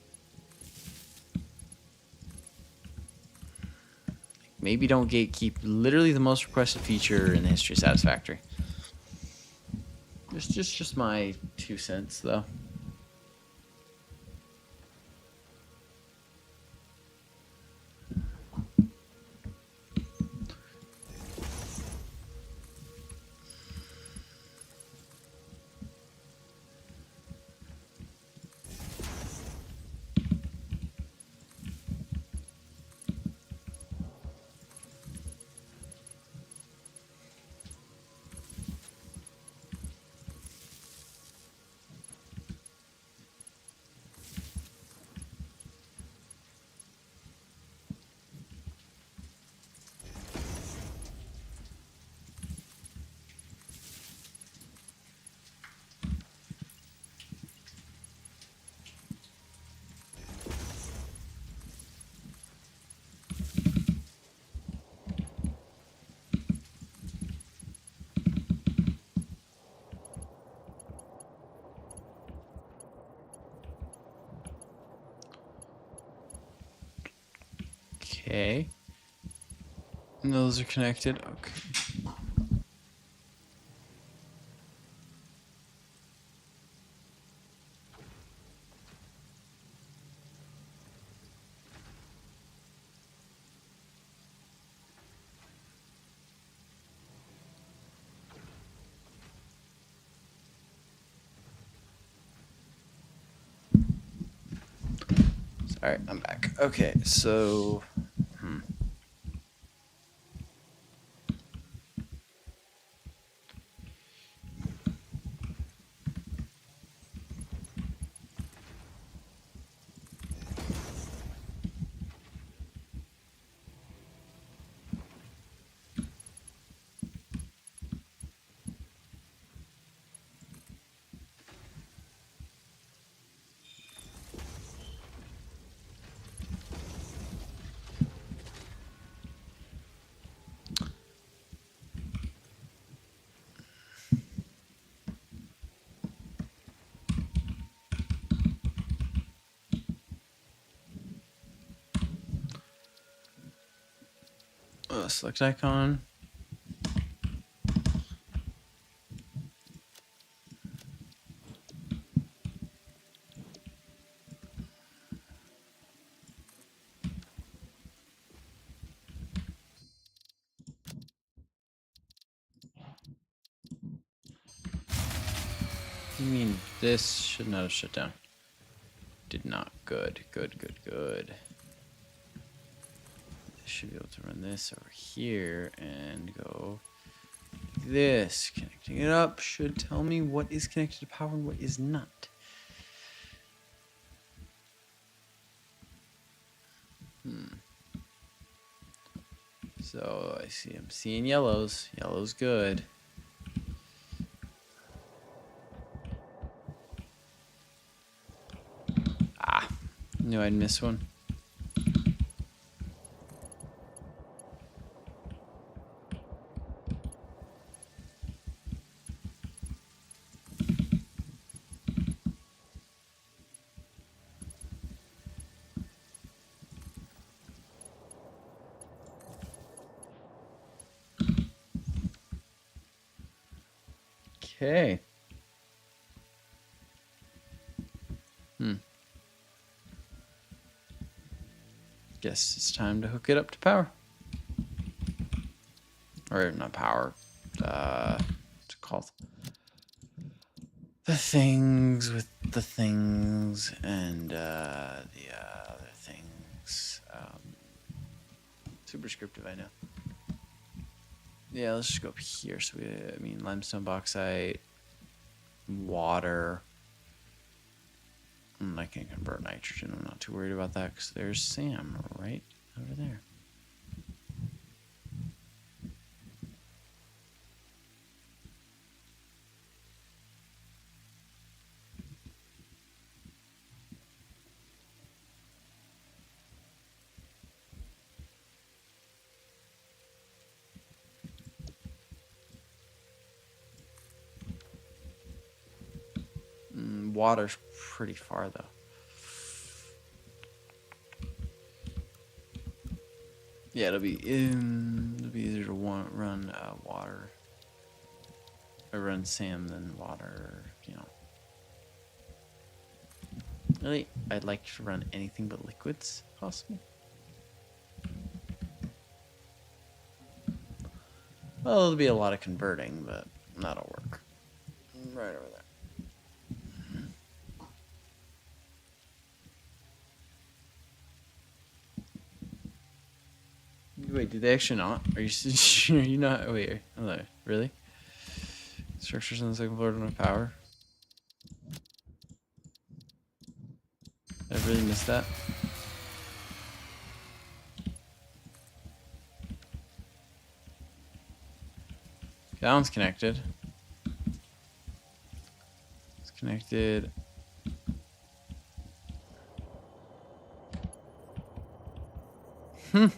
Maybe don't gatekeep literally the most requested feature in the history of Satisfactory. Just my 2 cents though. Okay. And those are connected. Okay. Alright, I'm back. Okay, so... select icon. You mean this should not have shut down? Did not. Good, good, good, good. Should be able to run this over here and go this. Connecting it up should tell me what is connected to power and what is not. So I'm seeing yellows. Yellow's good. Ah, knew I'd miss one. Okay. Guess it's time to hook it up to power. Or not power. What's it called? The things with the things and the other things. Super descriptive, I know. Yeah, let's just go up here. So limestone bauxite, water. I can convert nitrogen. I'm not too worried about that because there's Sam right over there. Water's pretty far though. Yeah, it'll be easier to run water. Or run Sam than water, you know. Really, I'd like to run anything but liquids, if possible. Well, there'll be a lot of converting, but that'll work. Right over there. Wait, did they actually not? Are you sure you not? Wait, hello, really? Structures on the second floor don't have power. I really missed that. That one's connected. It's connected. You're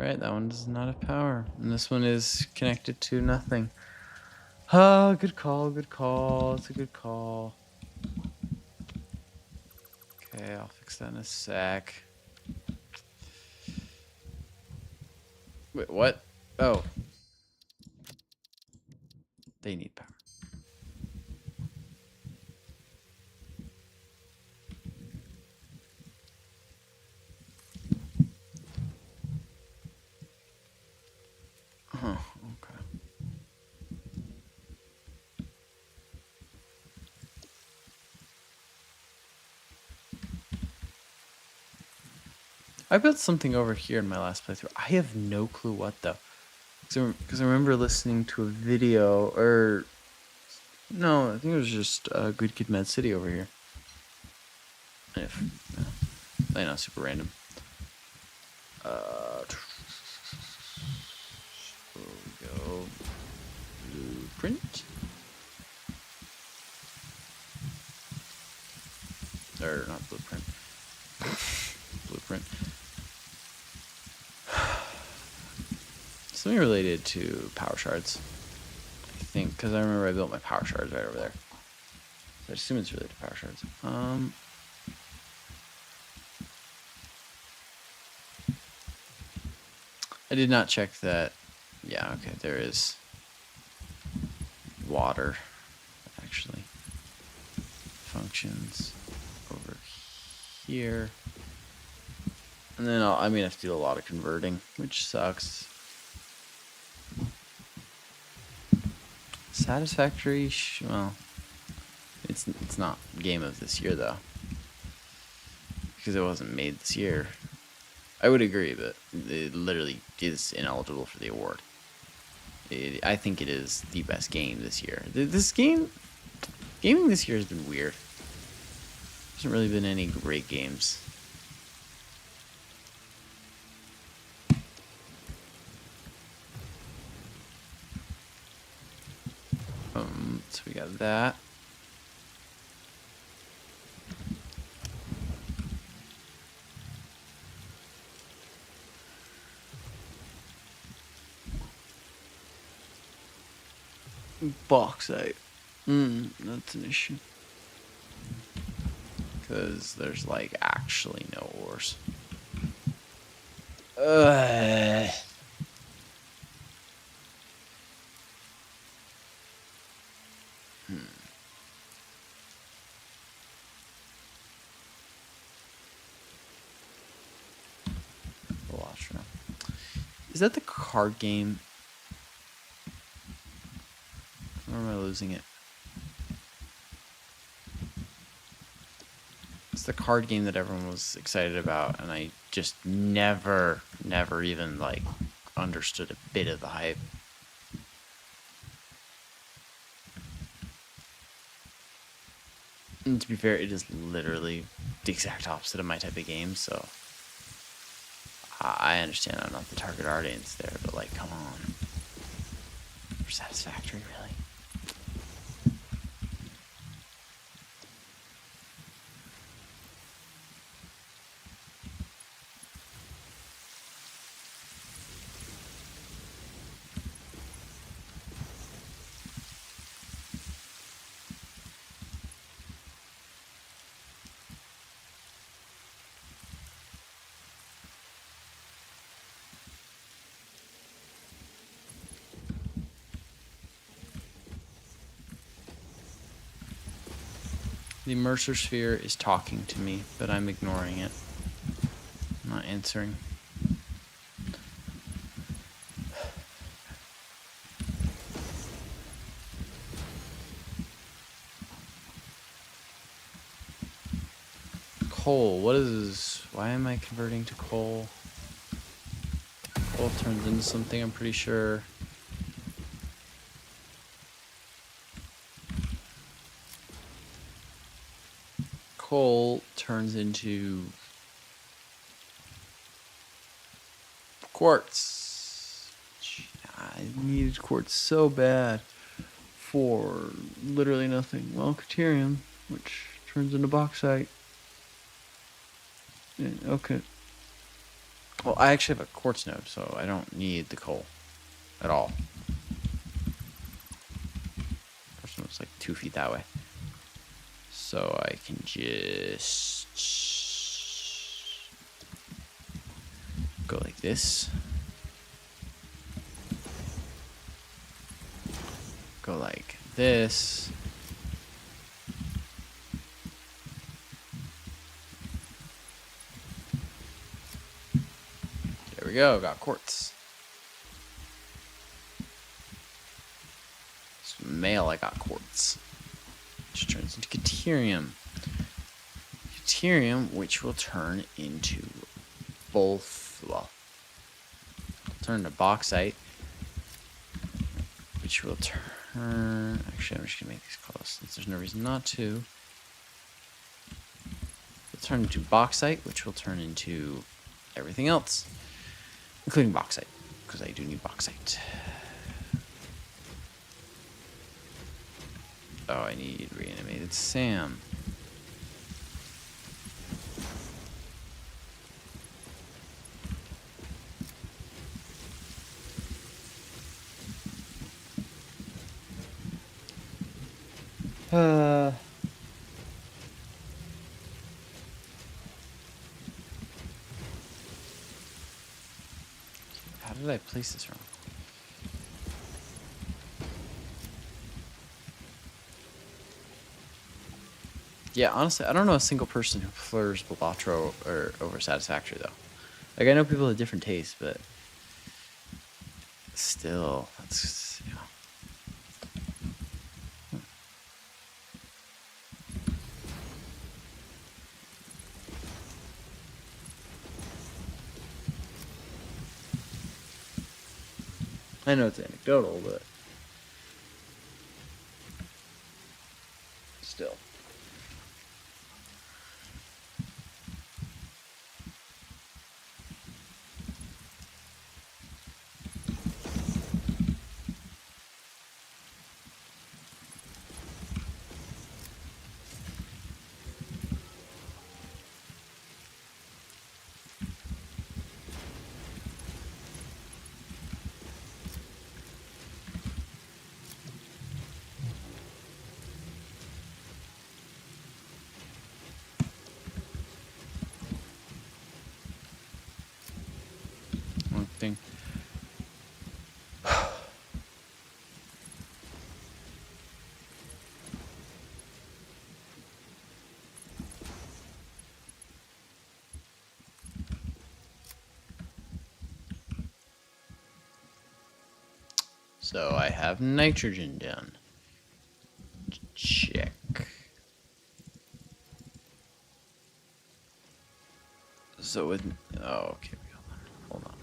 right, that one does not have power. And this one is connected to nothing. Ah, good call, good call. It's a good call. Okay, I'll fix that in a sec. Wait, what? Oh. They need power. Huh, okay. I built something over here in my last playthrough. I have no clue what though. Because I remember listening to a video, or no, I think it was just Good Kid, Mad City over here. If I know, super random. There we go. Blueprint. Or not blueprint. Blueprint. Something related to power shards. I think, because I remember I built my power shards right over there. So I assume it's related to power shards. I did not check that. Yeah, okay, there is water actually functions over here. And then I'm gonna have to do a lot of converting, which sucks. Satisfactory, well, it's not game of this year though, because it wasn't made this year. I would agree, but it literally is ineligible for the award. I think it is the best game this year. Gaming this year has been weird. There hasn't really been any great games. So we got that. Bauxite. That's an issue. Because there's like actually no ores. Is that the card game? Or am I losing it? It's the card game that everyone was excited about, and I just never even like understood a bit of the hype. And to be fair, it is literally the exact opposite of my type of game, so I understand I'm not the target audience there, but like, come on. For Satisfactory, really? The immerser sphere is talking to me, but I'm ignoring it. I'm not answering. Coal. What is... Why am I converting to coal? Coal turns into something, I'm pretty sure. Coal turns into quartz. I needed quartz so bad for literally nothing. Well, Caterium, which turns into bauxite. Yeah, okay. Well, I actually have a quartz node, so I don't need the coal at all. Quartz node's like 2 feet that way. So I can just go like this. Go like this. There we go, got quartz. Some mail, I got quartz. Which turns into Caterium. Caterium, which will turn into both, well, turn to bauxite, which will turn, actually I'm just gonna make these close since there's no reason not to. It'll turn into bauxite, which will turn into everything else, including bauxite, because I do need bauxite. Oh, I need reanimated Sam. How did I place this wrong? Yeah, honestly, I don't know a single person who prefers Balatro or over Satisfactory though. Like I know people have different tastes, but still, that's yeah. I know it's anecdotal, but still. One thing. So I have nitrogen done. Check. So with oh okay, hold on.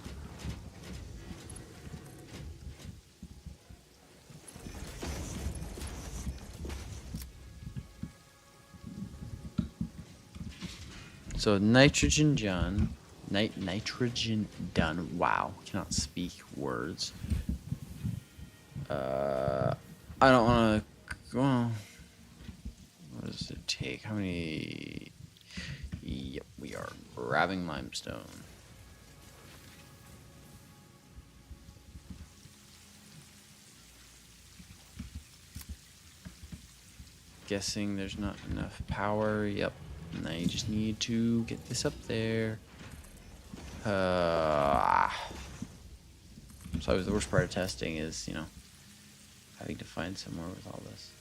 So nitrogen done, nitrogen done. Wow, cannot speak words. I don't want to. Well, what does it take? How many? Yep, we are grabbing limestone. Guessing there's not enough power. Yep. Now you just need to get this up there. So the worst part of testing is, you know, having to find somewhere with all this.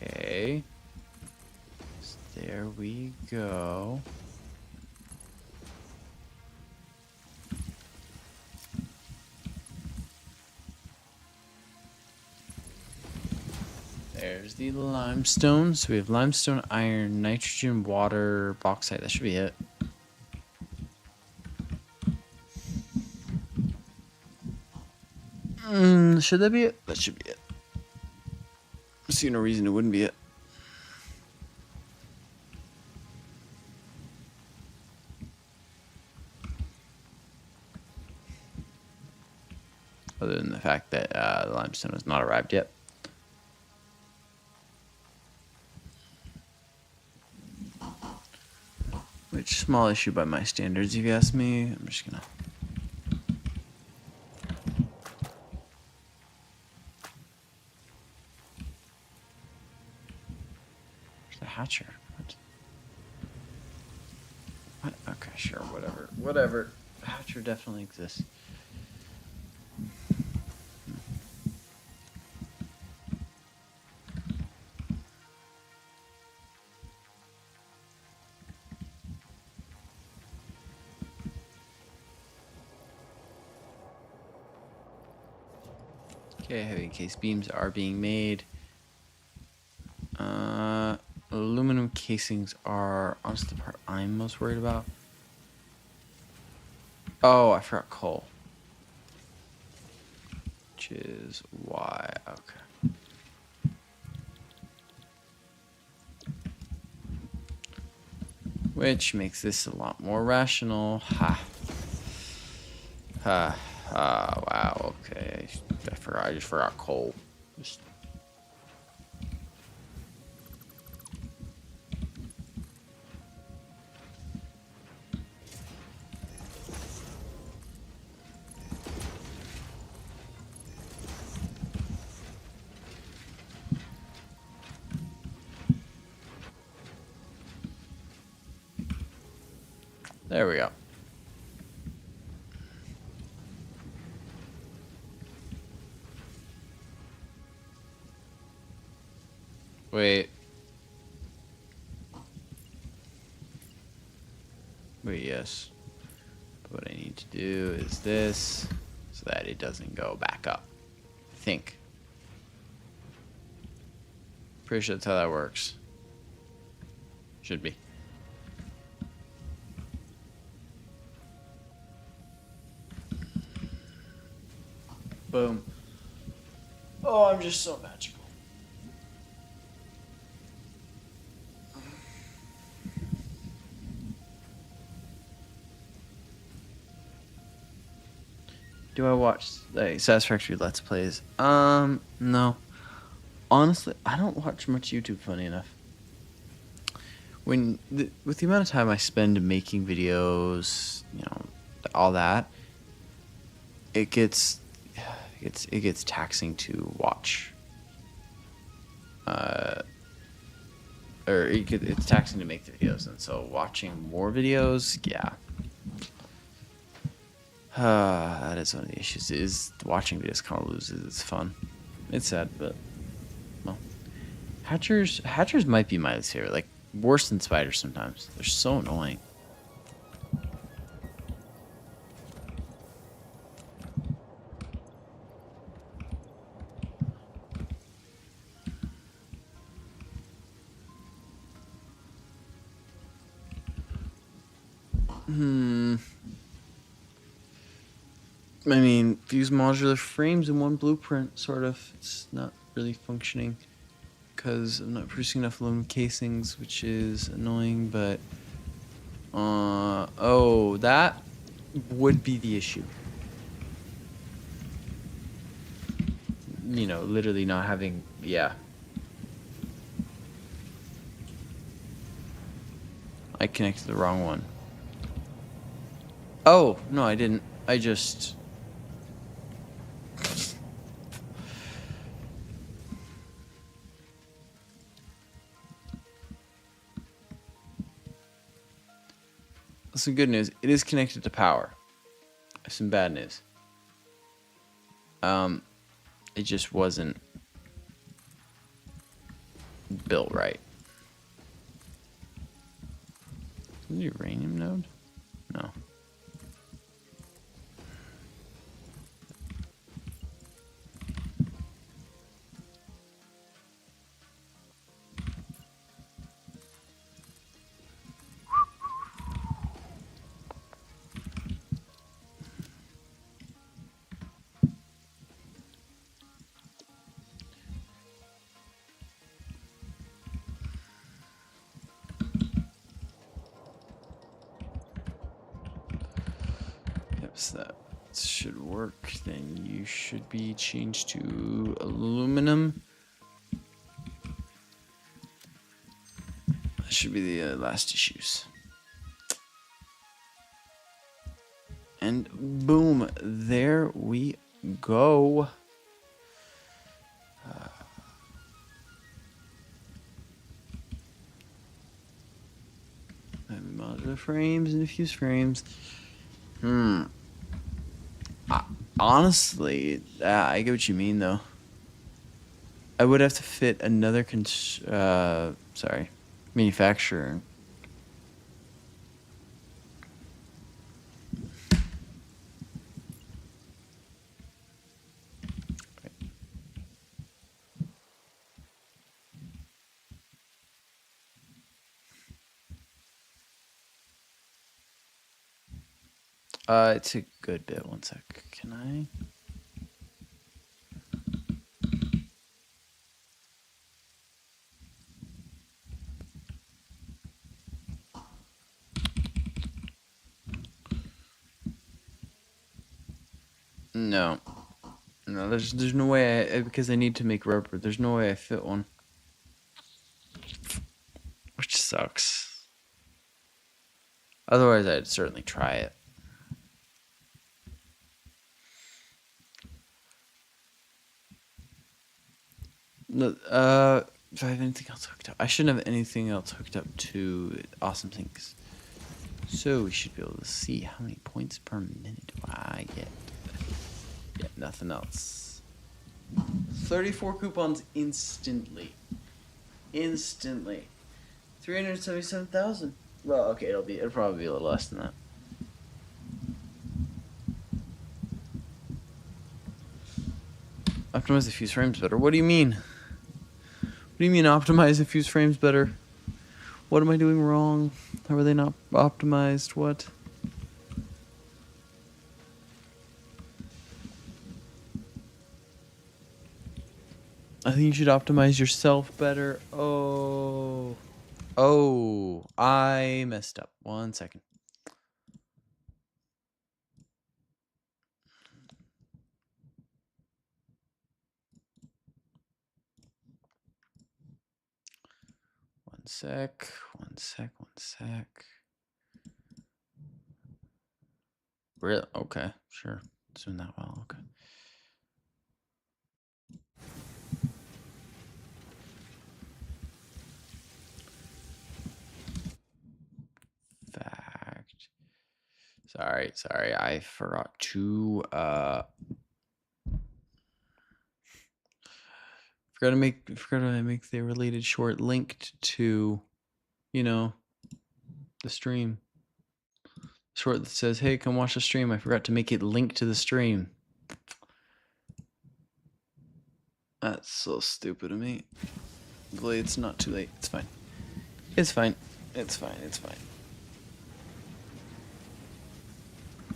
Okay. So there we go. There's the limestone. So we have limestone, iron, nitrogen, water, bauxite. That should be it. Should that be it? That should be it. I see no reason it wouldn't be it. other than the fact that the limestone has not arrived yet. Which, small issue by my standards, if you ask me. I'm just gonna... There's the hatcher. What? Okay, sure, whatever. Whatever. Hatcher definitely exists. Okay, heavy case beams are being made. Aluminum casings are honestly the part I'm most worried about. Oh, I forgot coal. Which is why, okay. Which makes this a lot more rational. Ha. Ha. Wow, okay. I just forgot coal. There we go. Wait, yes. What I need to do is this so that it doesn't go back up. I think. Pretty sure that's how that works. Should be. Boom. Oh, I'm just so magical. Do I watch Satisfactory Let's Plays? No. Honestly, I don't watch much YouTube, funny enough. With the amount of time I spend making videos, you know, all that, it gets taxing to watch. Or it's taxing to make the videos, and so watching more videos, yeah. That is one of the issues. Is watching videos kind of loses its fun. It's sad, but well, hatchers might be my least favorite. Like worse than spiders sometimes. They're so annoying. I mean, use modular frames in one blueprint, sort of. It's not really functioning because I'm not producing enough aluminum casings, which is annoying, but... oh, that would be the issue. You know, literally not having... Yeah. I connected the wrong one. Oh, no, I didn't. I just... Some good news. It is connected to power. Some bad news. It just wasn't built right. Is it a uranium node? No. Yep, so that should work. Then you should be changed to aluminum. That should be the last issues. And boom, there we go. Modular frames and fuse frames. Honestly, I get what you mean though. I would have to fit another manufacturer. It's a good bit. One sec. Can I? No. No, there's no way because I need to make rubber. There's no way I fit one. Which sucks. Otherwise, I'd certainly try it. No, if I have anything else hooked up, I shouldn't have anything else hooked up to Awesome Things. So we should be able to see how many points per minute do I get. Yeah, nothing else. 34 coupons instantly. Instantly. 377,000. Well, okay, it'll probably be a little less than that. Optimize the fuse frames better. What do you mean? What do you mean optimize the fuse frames better? What am I doing wrong? How are they not optimized? What? I think you should optimize yourself better. Oh, I messed up. 1 second. One sec. Really? Okay, sure. It's doing that well. Okay. Fact. Sorry. I forgot to forgot to make the related short linked to, the stream. Short that says, "Hey, come watch the stream." I forgot to make it linked to the stream. That's so stupid of me. Hopefully it's not too late. It's fine. It's fine.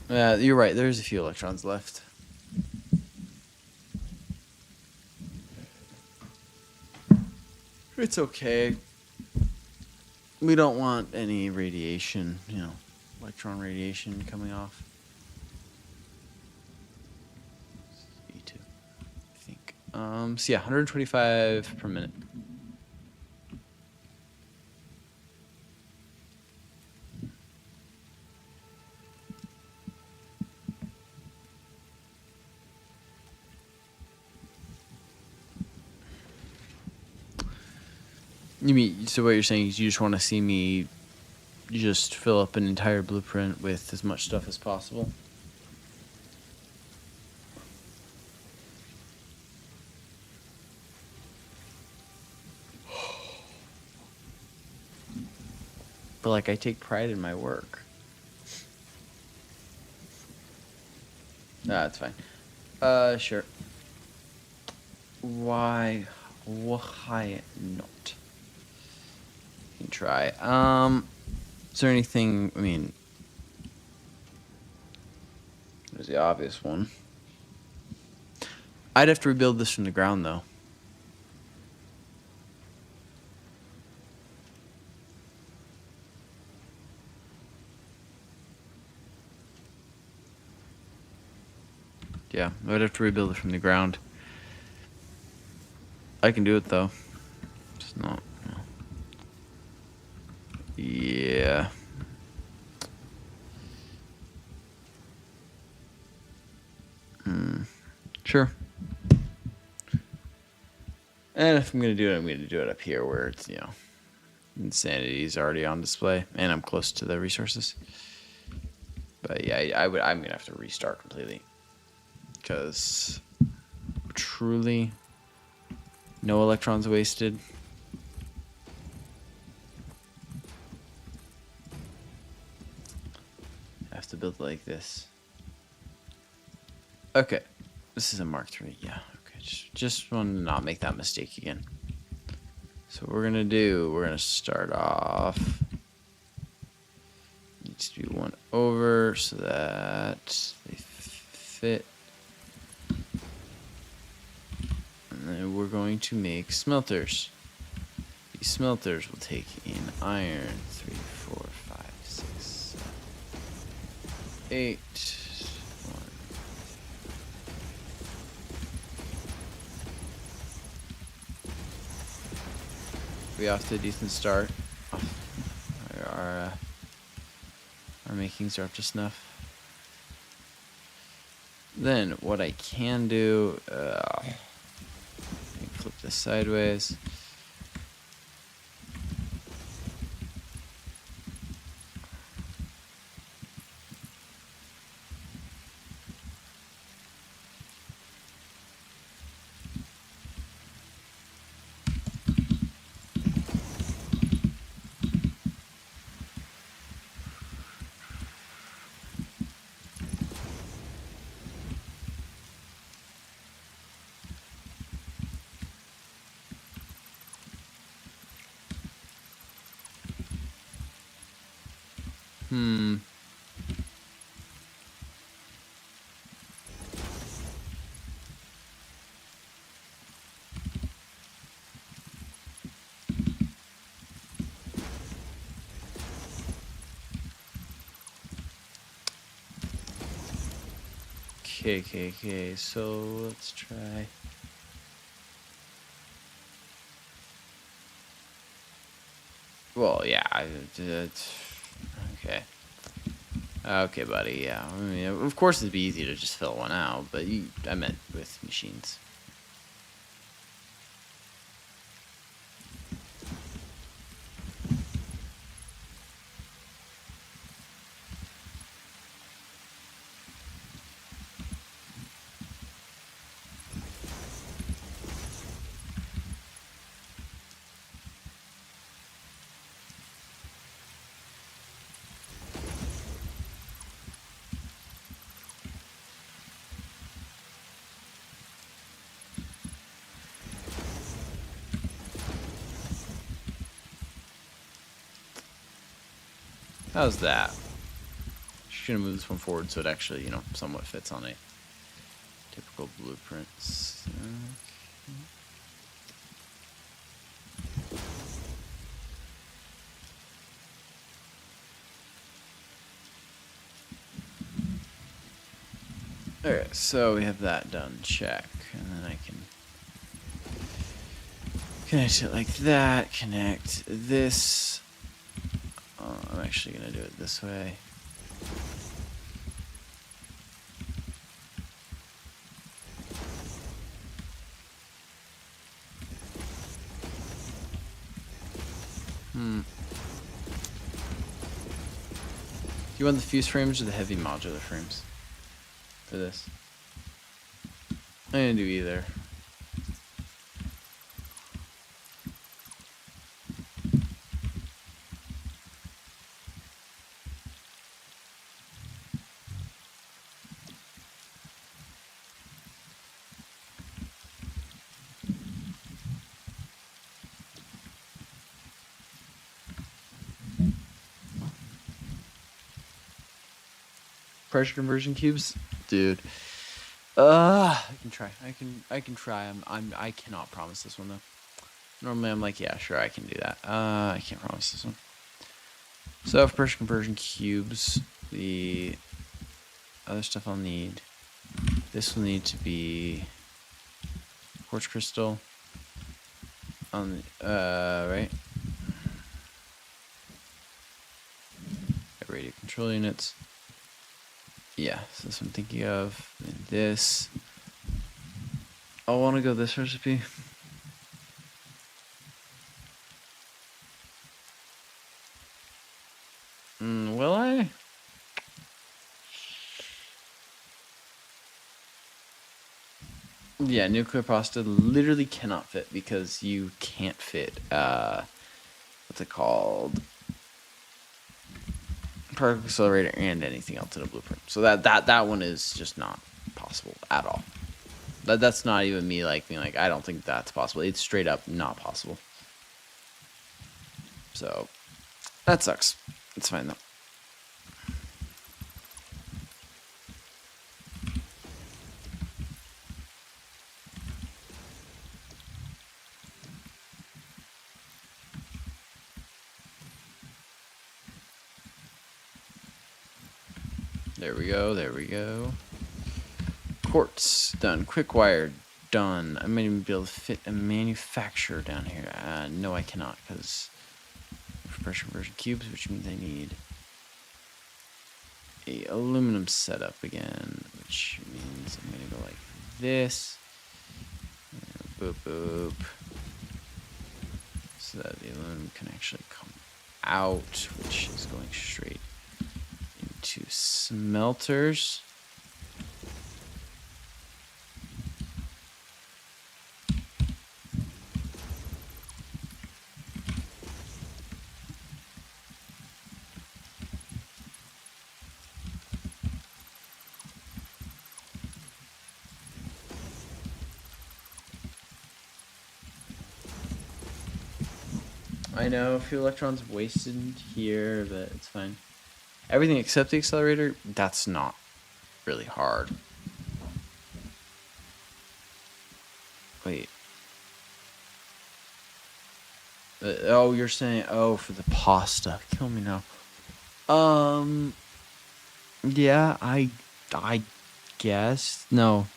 You're right. There's a few electrons left. It's okay. We don't want any radiation, electron radiation coming off. E2, I think. So yeah, 125 per minute. So what you're saying is you just want to see me just fill up an entire blueprint with as much stuff as possible? But like, I take pride in my work. That's fine. Sure. Why not? You can try. Is there anything, there's the obvious one. I'd have to rebuild this from the ground, though. Yeah, I'd have to rebuild it from the ground. I can do it though. Just not. No. Yeah. Sure. And if I'm gonna do it, I'm gonna do it up here where it's, you know, insanity is already on display, and I'm close to the resources. But yeah, I'm gonna have to restart completely because truly, no electrons wasted. I have to build like this. Okay, this is a Mark III. Yeah. Okay, just want to not make that mistake again. So what we're gonna start off. Needs to be one over so that they fit. And then we're going to make smelters. These smelters will take in iron. 3, 4, 5, 6, 7, 8. 1. We off to a decent start. Our makings are up to snuff. Then what I can do, flip this sideways. Okay, so let's try. Well, yeah, okay. Okay, buddy, yeah. I mean, of course it'd be easy to just fill one out, but I meant with machines. How's that? Just gonna move this one forward so it actually, you know, somewhat fits on a typical blueprints. Alright, so we have that done. Check. And then I can connect it like that. Connect this. I'm actually going to do it this way. Do you want the fuse frames or the heavy modular frames for this? I'm going to do either. Pressure conversion cubes, dude. I can try. I can try. I cannot promise this one though. Normally I'm like, yeah, sure, I can do that. I can't promise this one. So for pressure conversion cubes, the other stuff I'll need This will need to be quartz crystal on the, right? Radio control units. Yeah, so that's what I'm thinking of. And this. I want to go this recipe. Will I? Yeah, nuclear pasta literally cannot fit because you can't fit, what's it called? Particle accelerator and anything else in a blueprint. So that one is just not possible at all. That's not even me like being like, I don't think that's possible. It's straight up not possible. So that sucks. It's fine though. There we go. There we go. Quartz done. Quick wire done. I might even be able to fit a manufacturer down here. No, I cannot because pressure conversion cubes, which means I need a aluminum setup again, which means I'm gonna go like this. Boop boop. So that the aluminum can actually come out, which is going straight into smelters. I know a few electrons wasted here, but it's fine. Everything except the accelerator, that's not really hard. Wait. Oh, you're saying, oh, for the pasta. Kill me now. Yeah, I guess. No.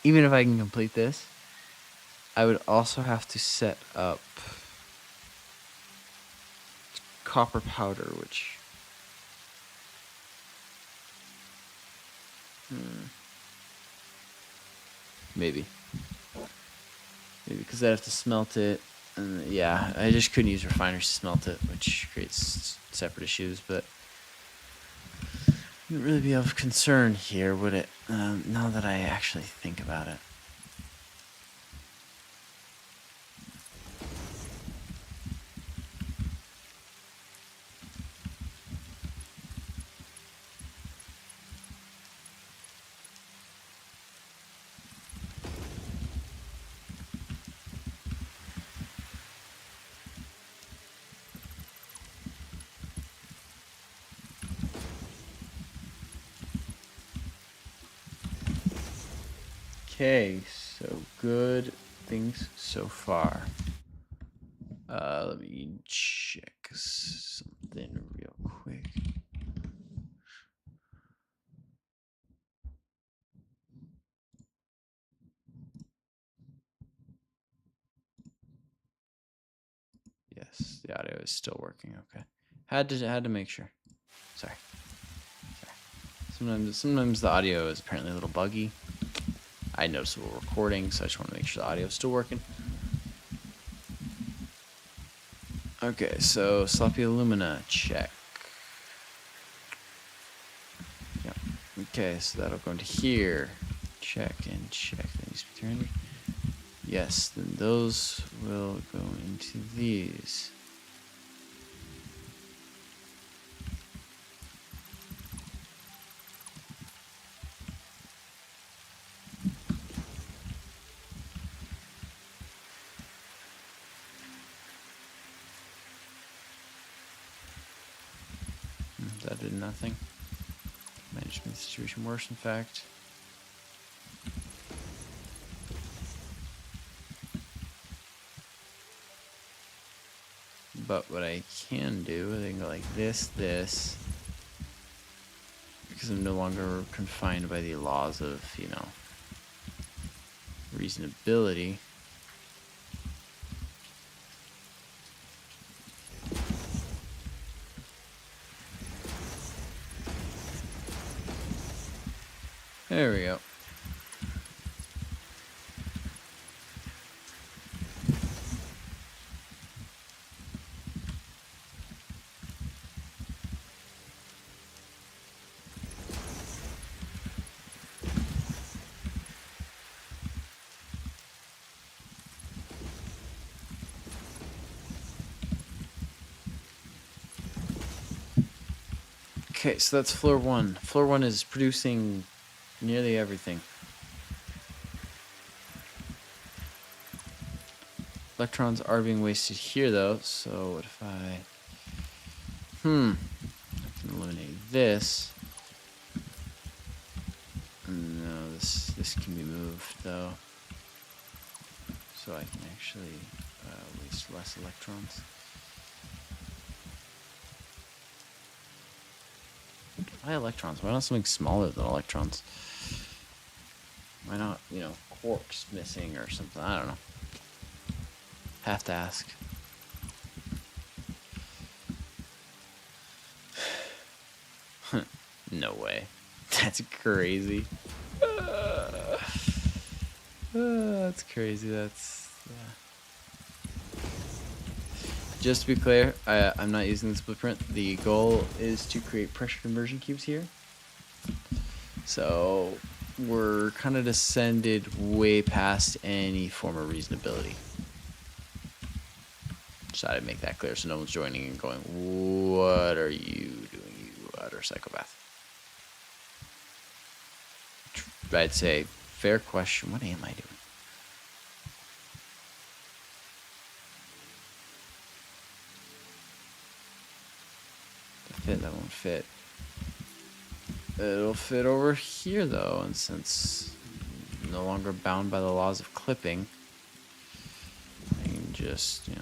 Even if I can complete this, I would also have to set up copper powder, which... Maybe. Maybe because I'd have to smelt it. And yeah, I just couldn't use refiners to smelt it, which creates separate issues, but... It wouldn't really be of concern here, would it? Now that I actually think about it. Okay, so good things so far. Let me check something real quick. Yes, the audio is still working. Okay, had to make sure. Sorry. Sometimes the audio is apparently a little buggy. I noticed we're recording, so I just want to make sure the audio is still working. Okay, so sloppy alumina, check. Yeah. Okay, so that'll go into here. Check and check. That needs to be 300. Yes, then those will go into these. That did nothing. Might just make the situation worse, in fact. But what I can do, I can go like this, because because I'm no longer confined by the laws of, you know, reasonability. There we go. Okay, so that's floor one. Floor one is producing nearly everything. Electrons are being wasted here, though, so what if I can eliminate this. No, this can be moved, though. So I can actually waste less electrons. Why electrons? Why not something smaller than electrons? Why not, you know, quarks missing or something? I don't know. Have to ask. No way. That's crazy. That's crazy. That's... Just to be clear, I'm not using this blueprint. The goal is to create pressure conversion cubes here. So we're kind of descended way past any form of reasonability. Just thought I'd make that clear so no one's joining and going, what are you doing, you utter psychopath? I'd say, fair question. What am I doing? That won't fit. It'll fit over here though, and since I'm no longer bound by the laws of clipping, I can just, you know,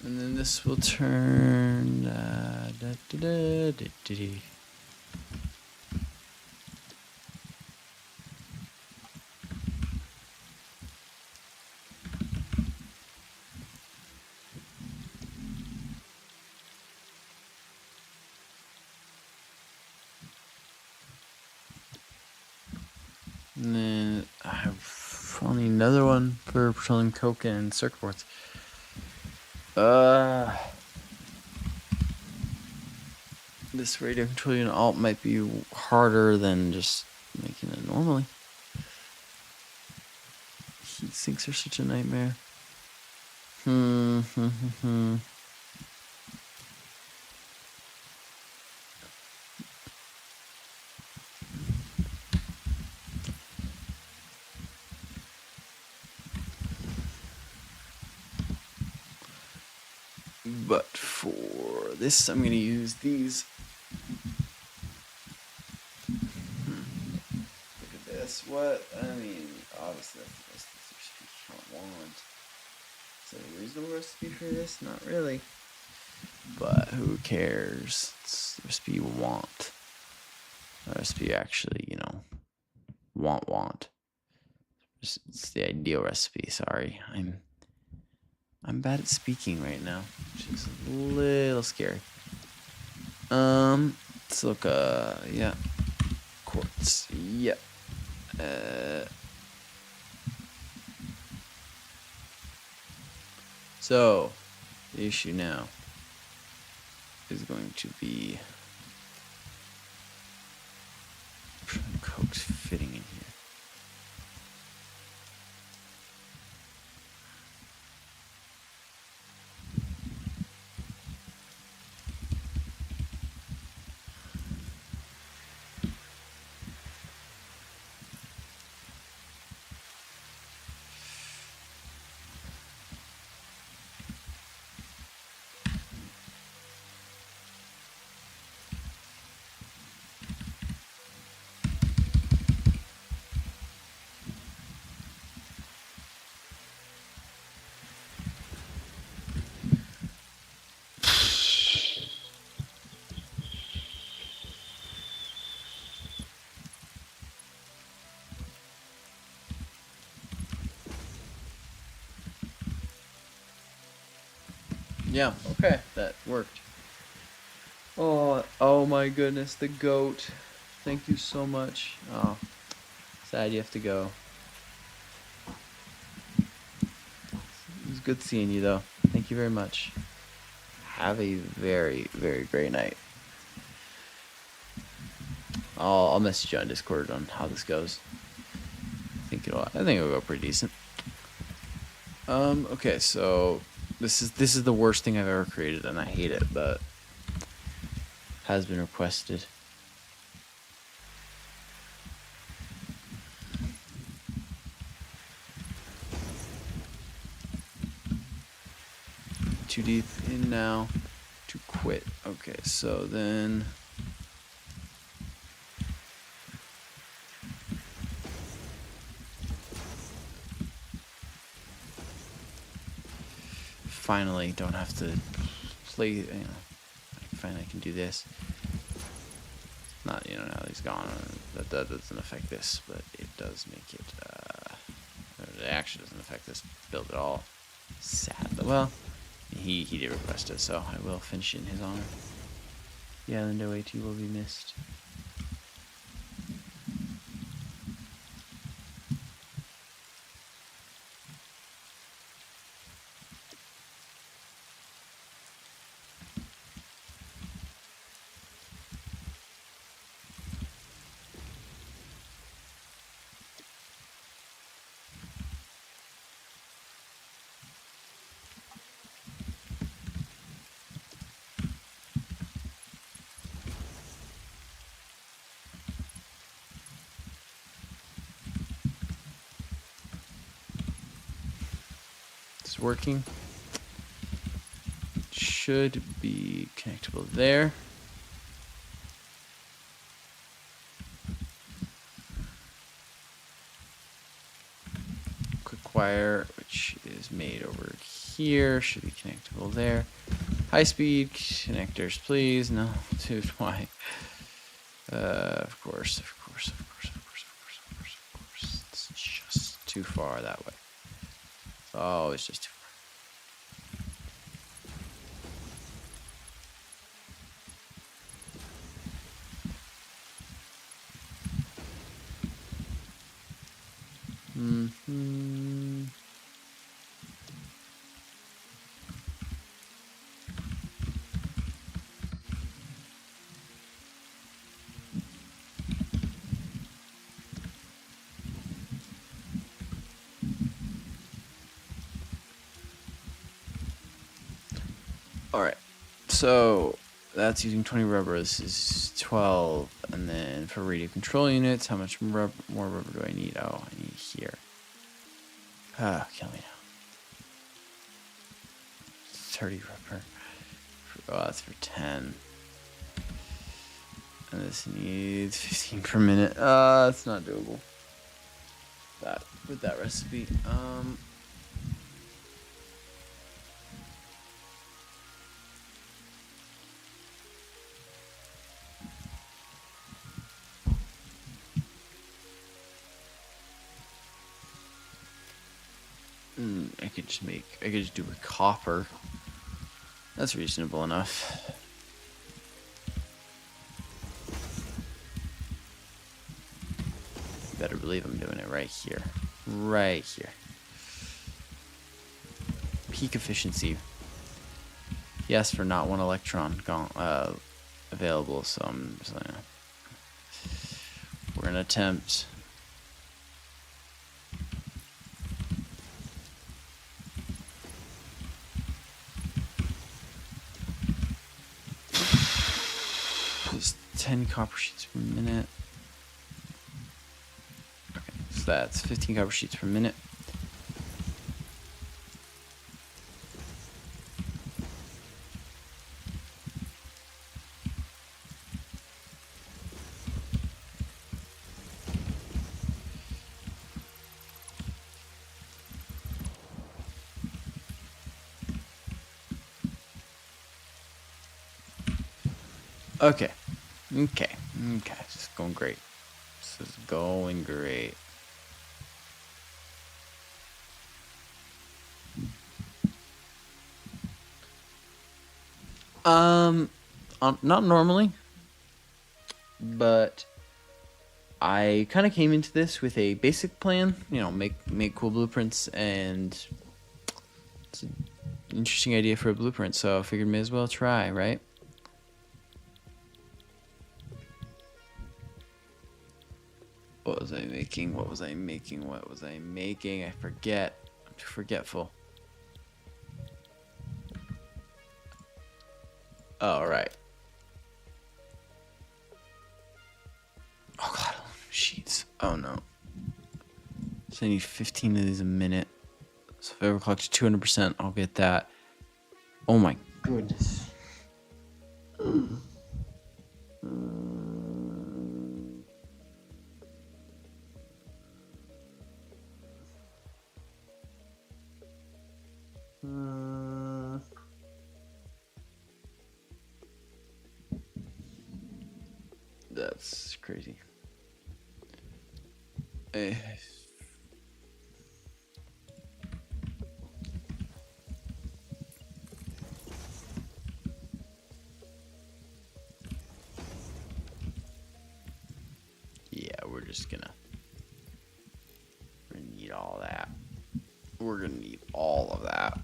and then this will turn and then I have only another one for petroleum coke and circuit boards. This radio control unit alt might be harder than just making it normally. Heat sinks are such a nightmare. But for this, I'm going to use these. Look at this. What? I mean, obviously that's the best recipe you can't want. Is there a reasonable recipe for this? Not really. But who cares? It's the recipe you want. The recipe you actually, you know, want. It's the ideal recipe. Sorry, I'm bad at speaking right now, which is a little scary. Let's look. Yeah, quartz. Yeah. So the issue now is going to be coke's fitting in here. Yeah, okay, that worked. Oh my goodness, the goat. Thank you so much. Oh, sad you have to go. It was good seeing you, though. Thank you very much. Have a very, very great night. I'll message you on Discord on how this goes. I think it'll go pretty decent. Okay, so this is the worst thing I've ever created, and I hate it, but has been requested. Too deep in now to quit. Okay, so then finally don't have to play. You know, finally I can do this. Not now he's gone. That doesn't affect this, but it does make it. It actually doesn't affect this build at all. Sad. Well, he did request it, so I will finish it in his honor. The island OAT will be missed. It's working. Should be connectable there. Quick wire, which is made over here, should be connectable there. High speed connectors, please. No, dude, why? Of course. It's just too far that way. Oh, it's just too far. Alright, so that's using 20 rubber. This is 12. And then for radio control units, how much more rubber do I need? Oh, I need here. Ah, kill me now. 30 rubber. Oh, that's for 10. And this needs 15 per minute. That's not doable. That with that recipe. I could just do with copper. That's reasonable enough. Better believe I'm doing it right here. Right here. Peak efficiency. Yes, for not one electron available, so I'm just we're gonna attempt. Just 10 copper sheets per minute. Okay, so that's 15 copper sheets per minute. Okay. This is going great. This is going great. Not normally, but I kind of came into this with a basic plan. You know, make cool blueprints, and it's an interesting idea for a blueprint. So I figured may as well try, right? What was I making? What was I making? What was I making? I forget. I'm too forgetful. All right. Oh god, sheets. Oh no. So I need 15 of these a minute. So if I overclock to 200%, I'll get that. Oh my goodness. That's crazy. Yeah, we're gonna need all that. We're gonna need all of that.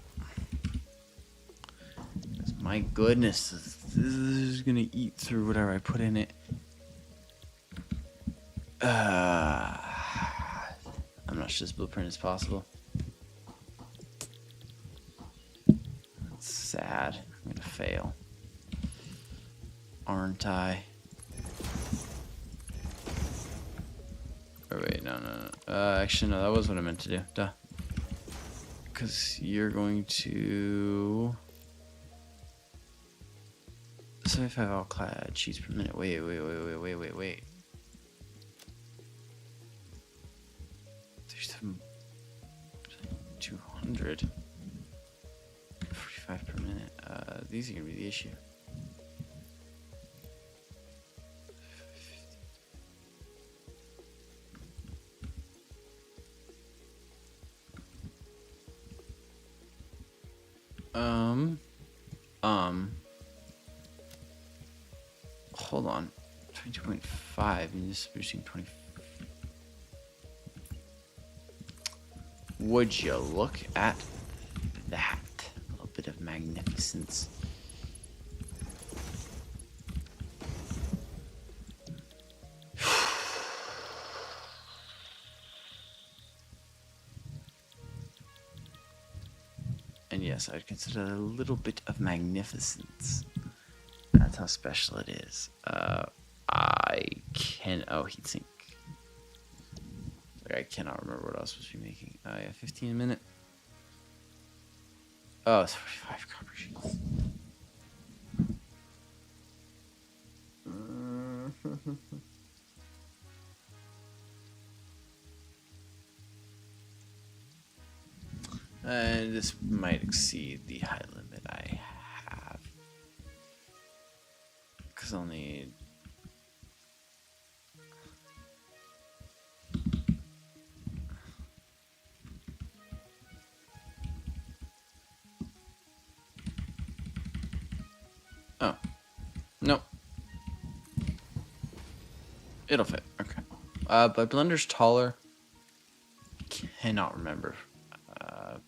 My goodness, this is gonna eat through whatever I put in it. I'm not sure this blueprint is possible. That's sad. I'm gonna fail. Aren't I? Oh wait, no. Actually, no, that was what I meant to do. Duh. Because you're going to 75 all clad sheets per minute. Wait. 200. 45 per minute. These are gonna be the issue. Hold on. 22.5 and this is producing 20. Would you look at that? A little bit of magnificence. And yes, I'd consider it a little bit of magnificence. That's how special it is. I can... Oh, heatsink. I cannot remember what I was supposed to be making. Yeah, 15 a minute. Oh, it's 45 copper sheets. And this might exceed the high limit I have. Because I'll need... Oh. Nope. It'll fit. Okay. But Blender's taller. Cannot remember.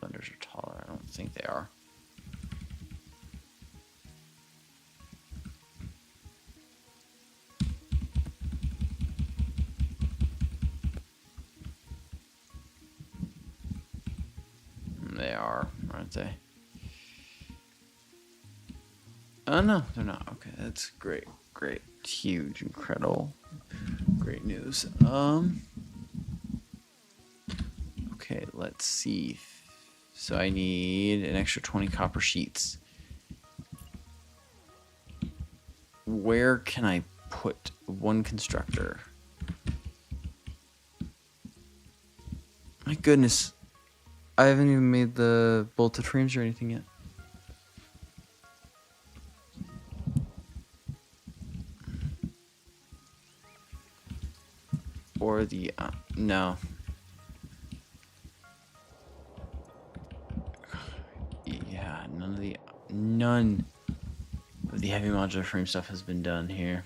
Blenders are taller. I don't think they are. They are, aren't they? Oh, no, they're not. Okay, that's great. Great. Huge, incredible. Great news. Okay, let's see. So I need an extra 20 copper sheets. Where can I put one constructor? My goodness. I haven't even made the bolted frames or anything yet. Or the, no. Yeah, none. of the heavy modular frame stuff has been done here.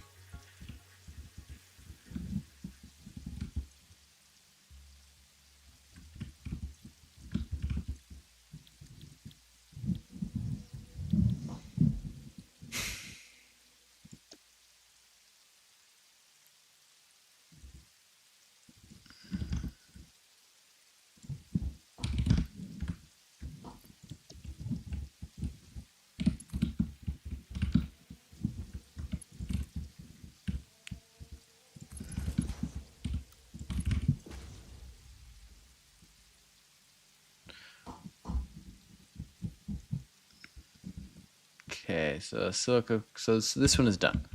Okay, so silica. So this one is done.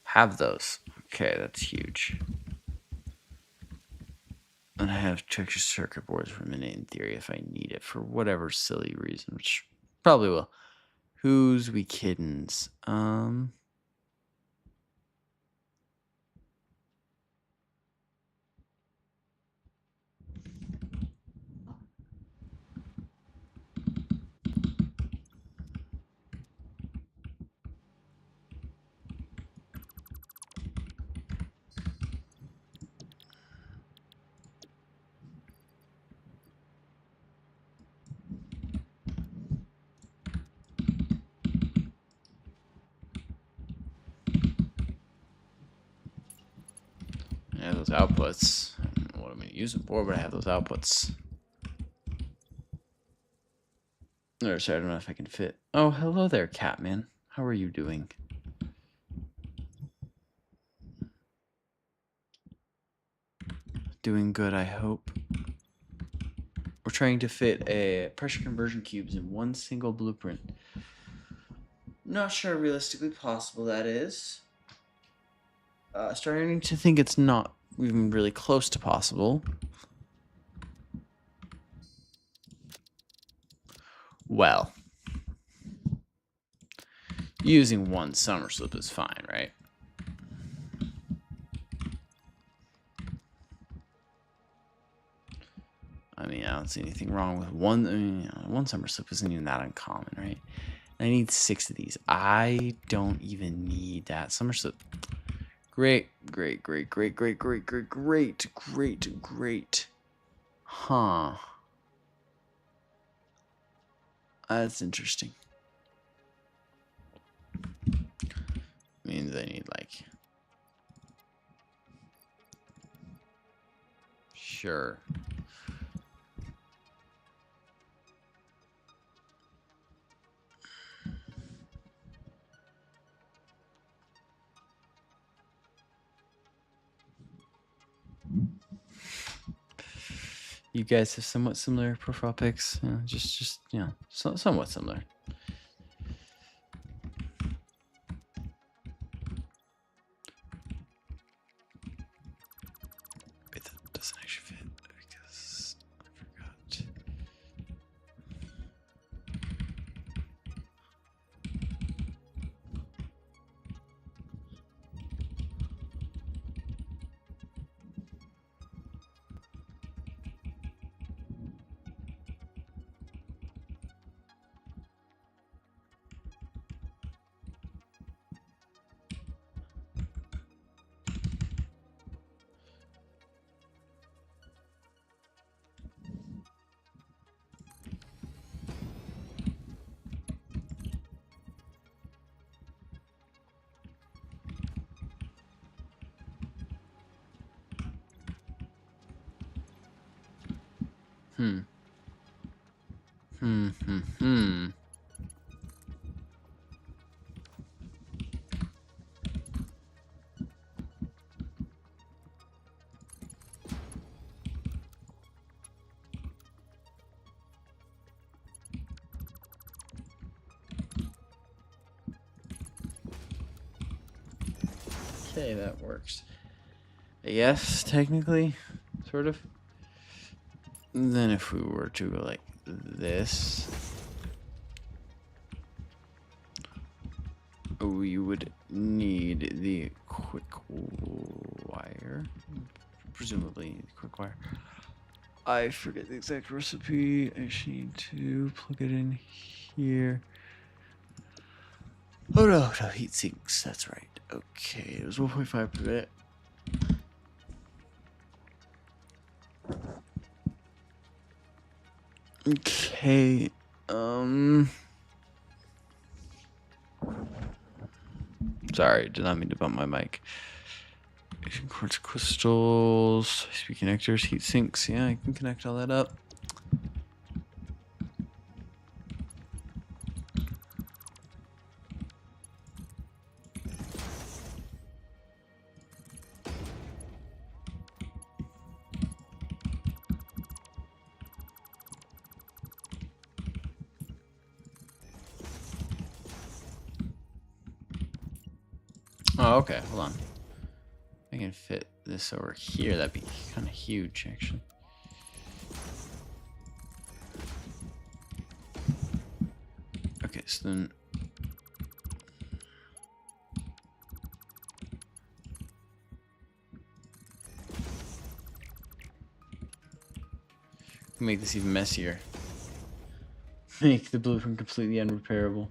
Have those. Okay, that's huge. And I have extra circuit boards remaining in theory if I need it for whatever silly reason, which probably will. Who's we kiddins? I have those outputs. I don't know what I'm going to use them for, but I have those outputs. Or sorry, I don't know if I can fit. Oh, hello there, Catman. How are you doing? Doing good, I hope. We're trying to fit a pressure conversion cubes in one single blueprint. Not sure realistically possible that is. Starting to think it's not even really close to possible. Well, using one summer slip is fine, right? I mean, I don't see anything wrong with one. I mean, one summer slip isn't even that uncommon, right? I need 6 of these. I don't even need that summer slip. Great. Huh. That's interesting. Means I need like... Sure. You guys have somewhat similar profile pics. Just you know, somewhat similar. Wait, that doesn't actually fit because I forgot. Okay, that works. Yes, technically, sort of. Then if we were to go like this, we would need the quick wire, presumably the quick wire. I forget the exact recipe. I just need to plug it in here. Oh no, heat sinks. That's right. Okay, it was 1.5 per minute. Okay. Sorry, did not mean to bump my mic. Quartz crystals, speed connectors, heat sinks. Yeah, I can connect all that up. Oh, okay, hold on. I can fit this over here. That'd be kind of huge, actually. Okay, so then... make this even messier. Make the blueprint completely unrepairable.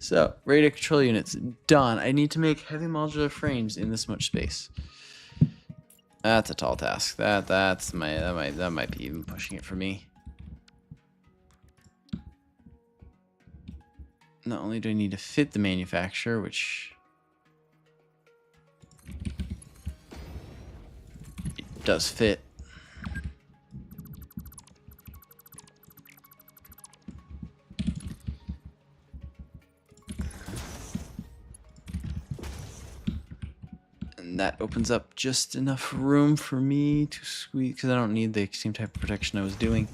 So, radio control units done. I need to make heavy modular frames in this much space. That's a tall task. That might be even pushing it for me. Not only do I need to fit the manufacturer, which it does fit. And that opens up just enough room for me to squeeze, because I don't need the same type of protection I was doing.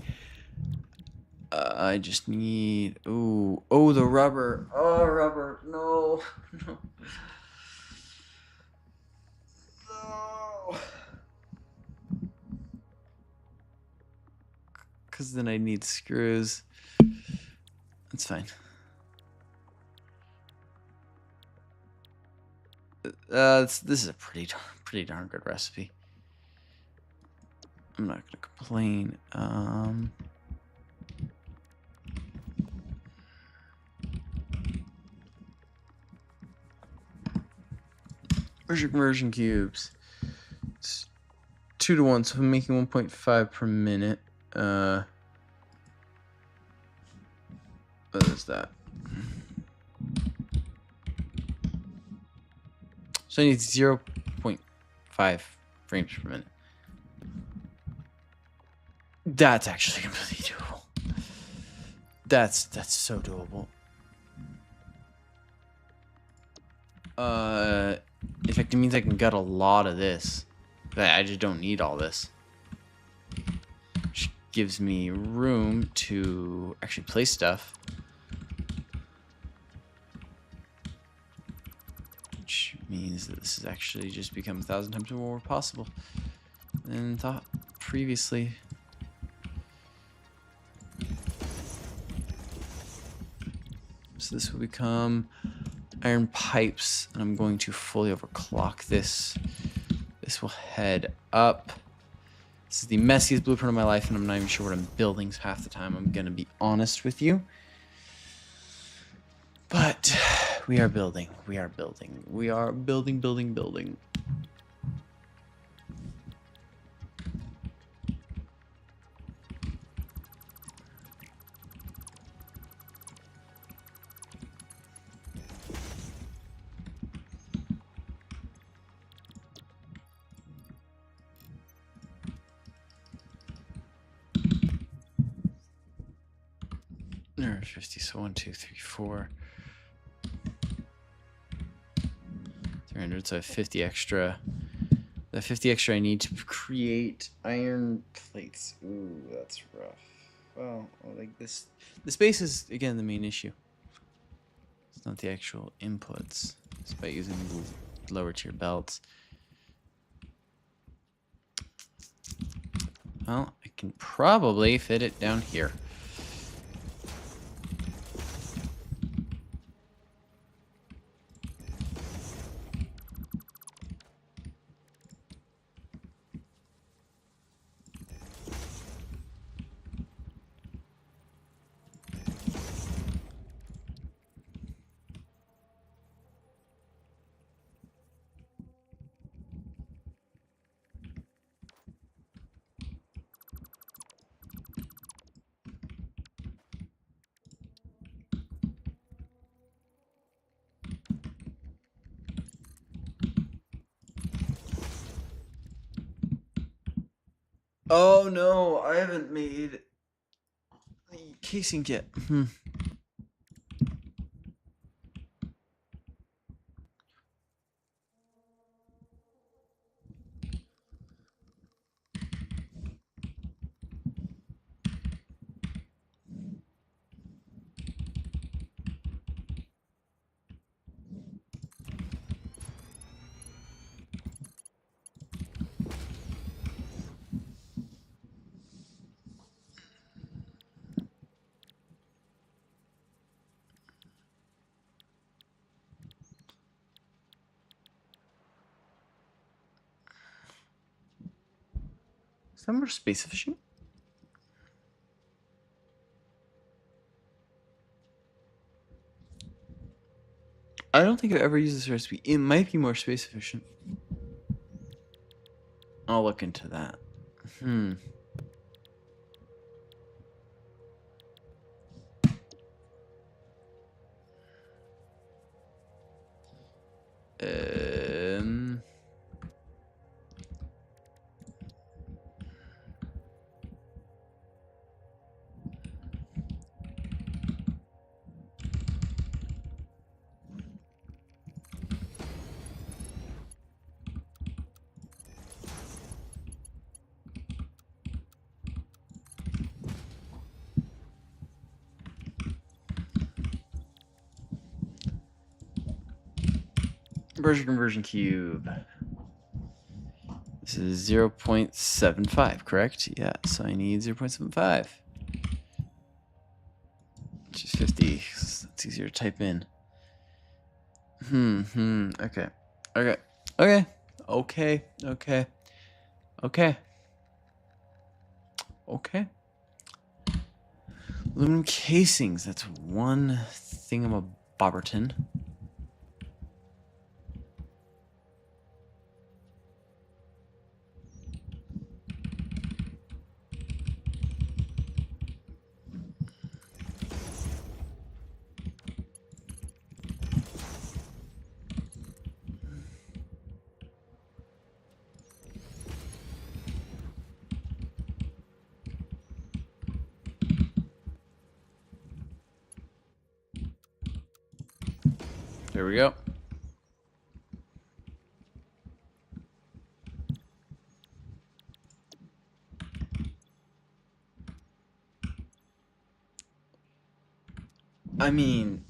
I just need... oh, the rubber. Oh, rubber. No. No. No. Because then I need screws. That's fine. This is a pretty darn good recipe. I'm not gonna complain. Where's your conversion cubes? It's 2 to 1, so I'm making 1.5 per minute. What is that? So I need 0.5 frames per minute. That's actually completely doable. That's so doable. In fact, it means I can gut a lot of this. But I just don't need all this. Which gives me room to actually place stuff. Which means that this has actually just become 1,000 times more possible than thought previously. So this will become iron pipes, and I'm going to fully overclock this. This will head up. This is the messiest blueprint of my life, and I'm not even sure what I'm building half the time. I'm gonna be honest with you. But we are building. We are building. We are building. There's 50, so 1, 2, 3, 4. 300, so I have 50 extra. The 50 extra I need to create iron plates. Ooh, that's rough. Well, like this. The space is, again, the main issue. It's not the actual inputs. It's by using the lower tier belts. Well, I can probably fit it down here. Oh no, I haven't made the casing yet. Is that more space efficient? I don't think I've ever used this recipe. It might be more space efficient. I'll look into that. Um, Version conversion cube. This is 0.75, correct? Yeah, so I need 0.75. Which is 50. That's easier to type in. Okay. Okay. Okay. Okay. Okay. Okay. Okay. Aluminum casings. That's one thingamabobberton. There we go. I mean,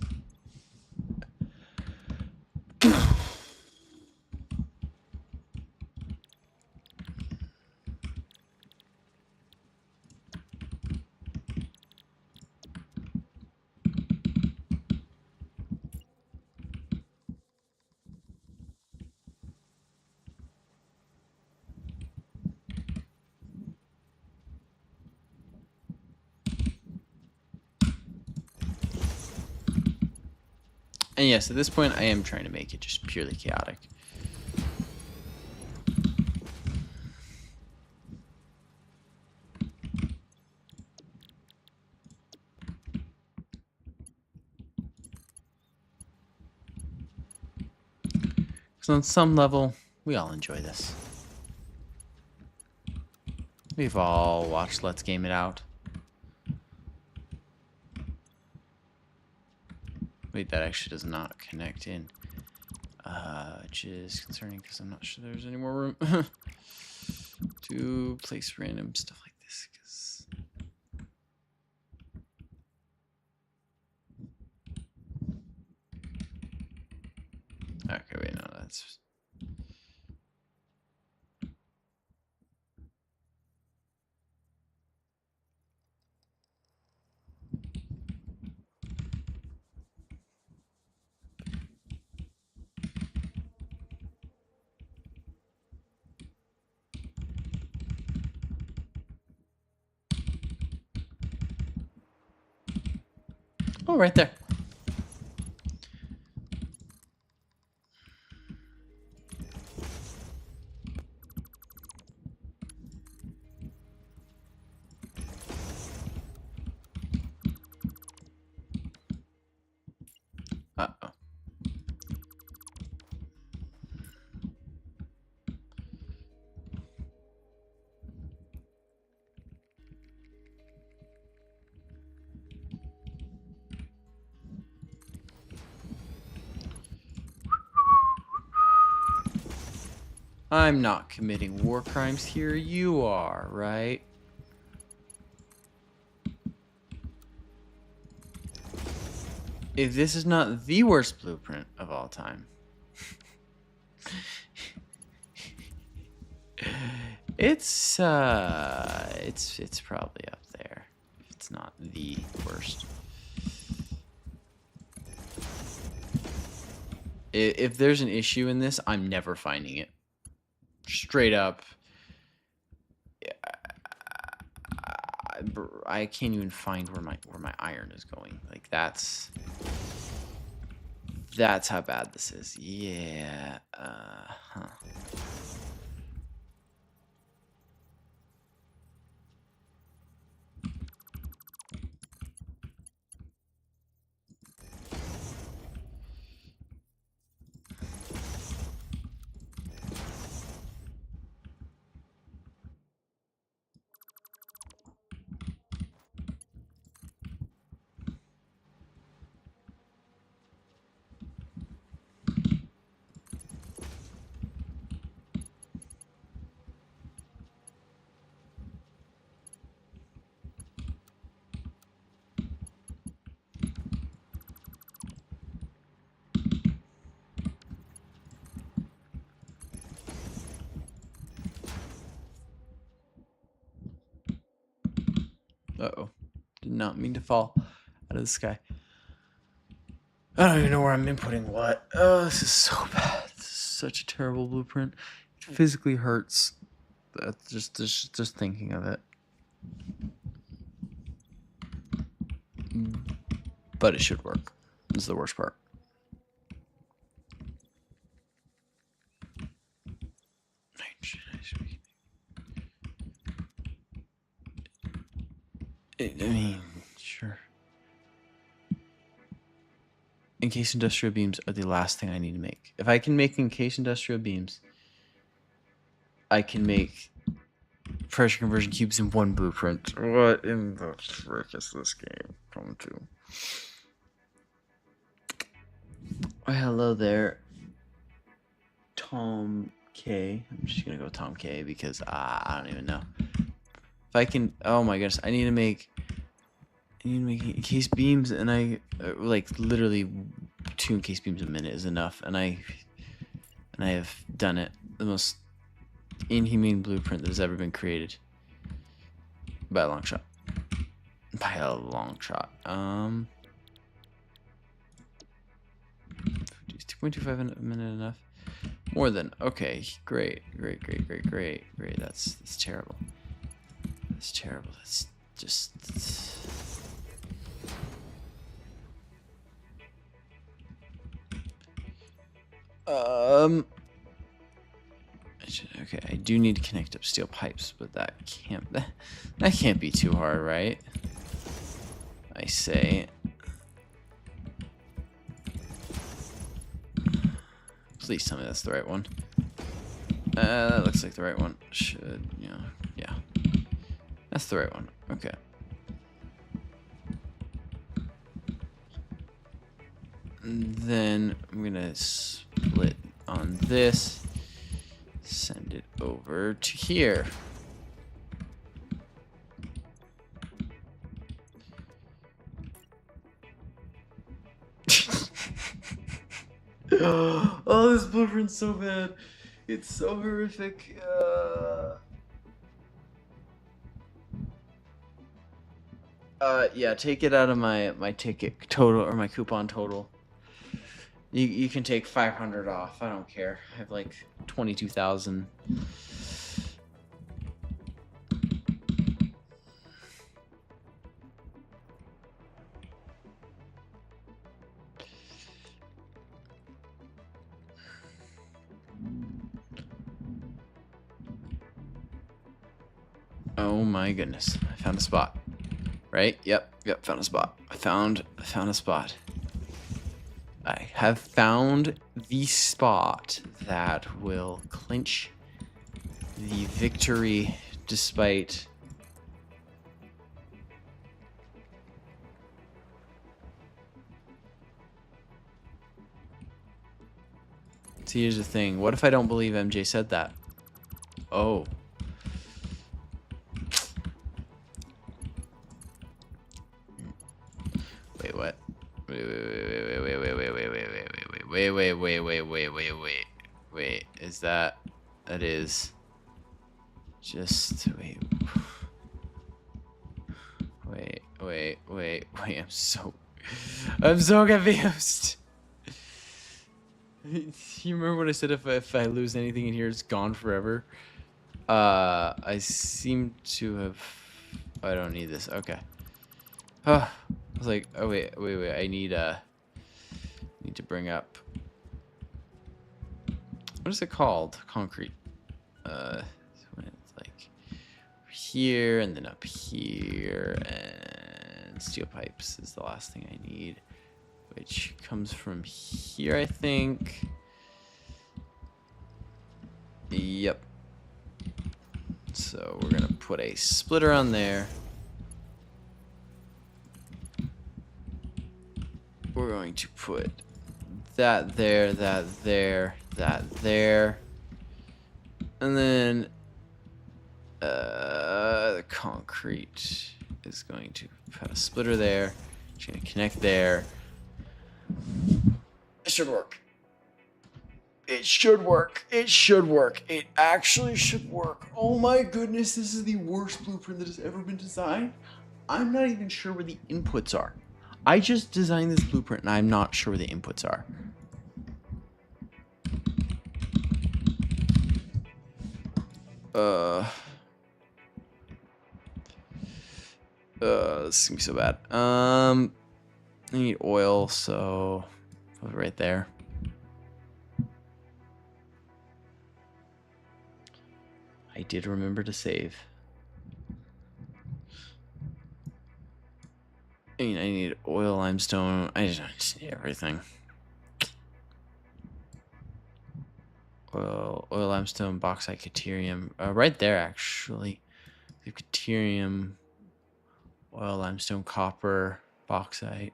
and yes, at this point, I am trying to make it just purely chaotic. Because on some level, we all enjoy this. We've all watched Let's Game It Out. Wait, that actually does not connect in. Which is concerning because I'm not sure there's any more room to place random stuff like this. Okay, wait, no, that's... Oh, right there. Uh-oh. I'm not committing war crimes here. You are, right? If this is not the worst blueprint of all time, it's probably up there. If it's not the worst. If there's an issue in this, I'm never finding it. Straight up. I can't even find where my iron is going. Like that's how bad this is. Yeah. Huh. Uh-oh. Did not mean to fall out of the sky. I don't even know where I'm inputting what. Oh, this is so bad. This is such a terrible blueprint. It physically hurts. That's just thinking of it. But it should work. This is the worst part. I mean, sure. Encased industrial beams are the last thing I need to make. If I can make encased industrial beams, I can make pressure conversion cubes in one blueprint. What in the frick is this game coming to? Oh, hello there, Tom K. I'm just gonna go Tom K because I don't even know. If I can, oh my goodness, I need to make encased beams, and I like literally 2 encased beams a minute is enough, and I have done it. The most inhumane blueprint that has ever been created by a long shot. By a long shot. 2.25 a minute enough? More than okay. Great. That's terrible. That's terrible. That's just. Okay, I do need to connect up steel pipes, but that can't be too hard, right? I say. Please tell me that's the right one. That looks like the right one. Should, yeah. That's the right one. Okay. And then I'm gonna split on this. Send it over to here. Oh, this blueprint's so bad. It's so horrific. Yeah, take it out of my ticket total or my coupon total. You can take 500 off. I don't care. I have like 22,000. Oh my goodness. I found a spot. Right? Yep, found a spot. I found a spot. I have found the spot that will clinch the victory despite See, here's the thing. What if I don't believe MJ said that? Oh. Wait, what? Wait. Is that? That is. Just wait. Wait. I'm so confused. You remember what I said? If I lose anything in here, it's gone forever. I seem to have. I don't need this. Okay. I was like, oh wait. I need to bring up. What is it called? Concrete. When it's like here and then up here, and steel pipes is the last thing I need, which comes from here, I think. Yep. So we're gonna put a splitter on there. We're going to put that there, that there, that there. And then the concrete is going to put a splitter there. It's going to connect there. It should work. It should work. It should work. It actually should work. Oh my goodness, this is the worst blueprint that has ever been designed. I'm not even sure where the inputs are. I just designed this blueprint and I'm not sure where the inputs are. This is gonna be so bad. I need oil, so put it right there. I did remember to save. I need oil, limestone. I just need everything. Oil, limestone, bauxite, caterium. Right there, actually. The caterium, oil, limestone, copper, bauxite.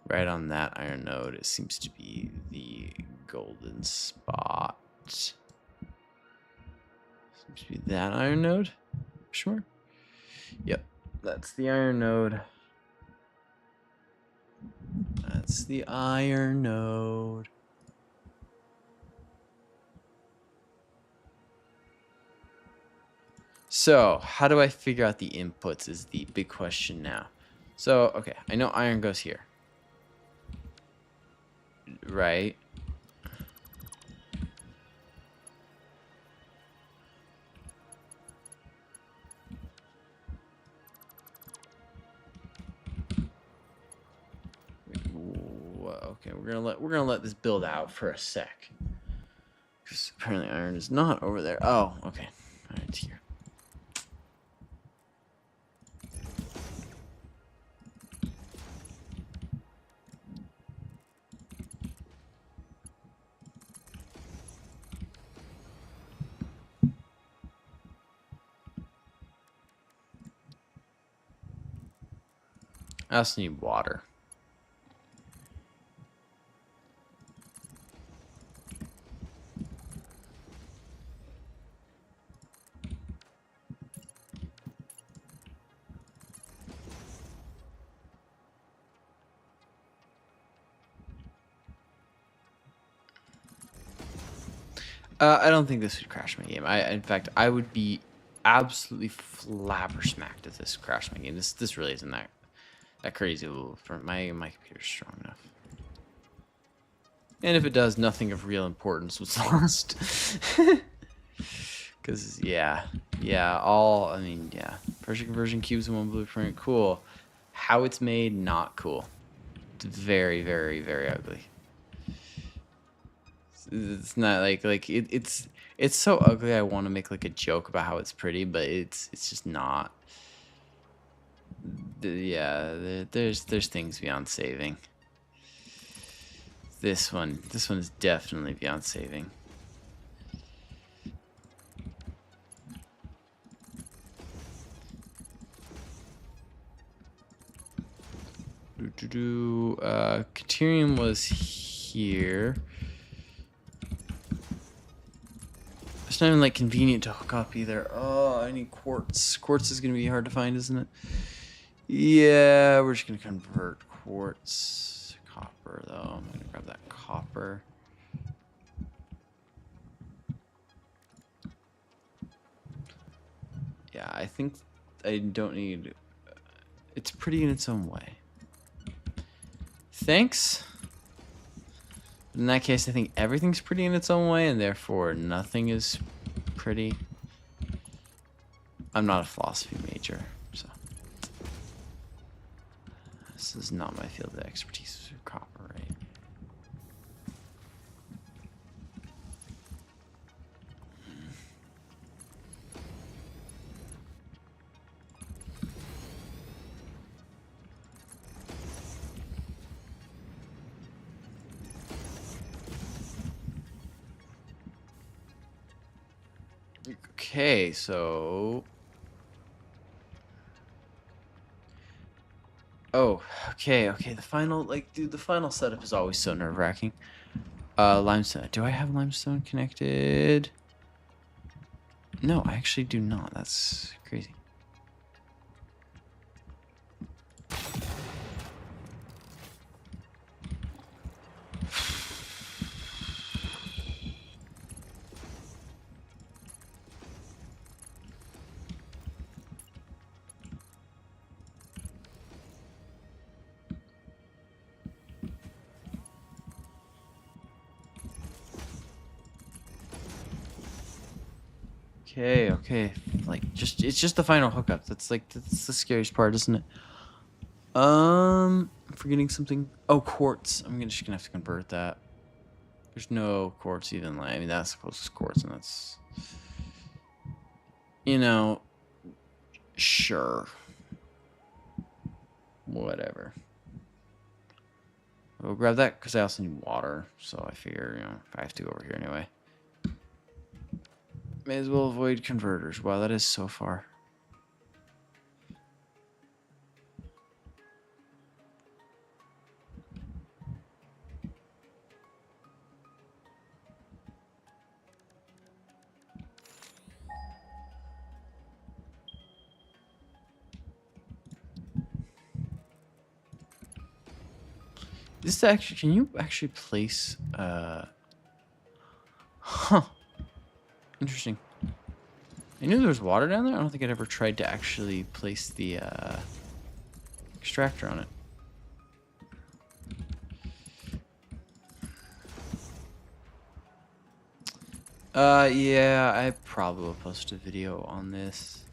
Right on that iron node, it seems to be the golden spot. Seems to be that iron node. Sure. Yep, that's the iron node. That's the iron node. So, how do I figure out the inputs is the big question now. So, okay, I know iron goes here. Right? Okay, we're gonna let this build out for a sec. Because apparently iron is not over there. Oh, okay. Alright, it's here. I also need water. I don't think this would crash my game. In fact, I would be absolutely flabbersmacked if this crashed my game. This really isn't that crazy. For my computer's strong enough. And if it does, nothing of real importance was lost. Because yeah, pressure conversion cubes in one blueprint, cool. How it's made, not cool. It's very, very, very ugly. It's not it's so ugly. I want to make like a joke about how it's pretty, but it's just not. Yeah, there's things beyond saving. This one is definitely beyond saving. Caterium was here. not even like convenient to hook up either. Oh, I need quartz. Quartz is gonna be hard to find, isn't it? Yeah, we're just gonna convert quartz to copper though. I'm gonna grab that copper. Yeah, I think I don't need... It's pretty in its own way. Thanks. In that case, I think everything's pretty in its own way, and therefore nothing is pretty. I'm not a philosophy major, so this is not my field of expertise for copper, right? Okay, so... Oh, okay, the final, like, dude, the final setup is always so nerve-wracking. Limestone. Do I have limestone connected? No, I actually do not. That's crazy. Okay. Like, it's just the final hookup. That's the scariest part, isn't it? I'm forgetting something. Oh, quartz. Just gonna have to convert that. There's no quartz even. Like, I mean, that's the closest quartz, and that's, you know, sure, whatever. We'll grab that because I also need water. So I figure, if I have to go over here anyway. May as well avoid converters. Wow, that is so far. This actually, can you actually place, huh. Interesting. I knew there was water down there. I don't think I'd ever tried to actually place the extractor on it. Yeah, I probably will post a video on this.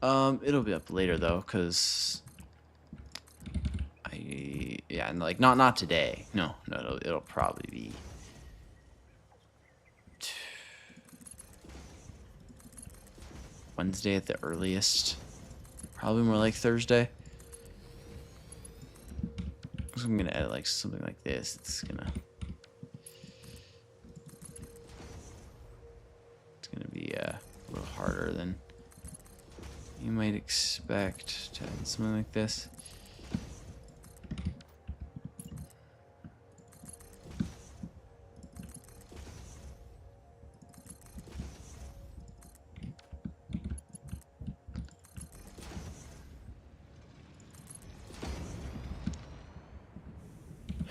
It'll be up later though, cause like not today. No, it'll probably be Wednesday at the earliest. Probably more like Thursday. So I'm gonna edit like something like this. It's gonna be a little harder than you might expect to edit something like this.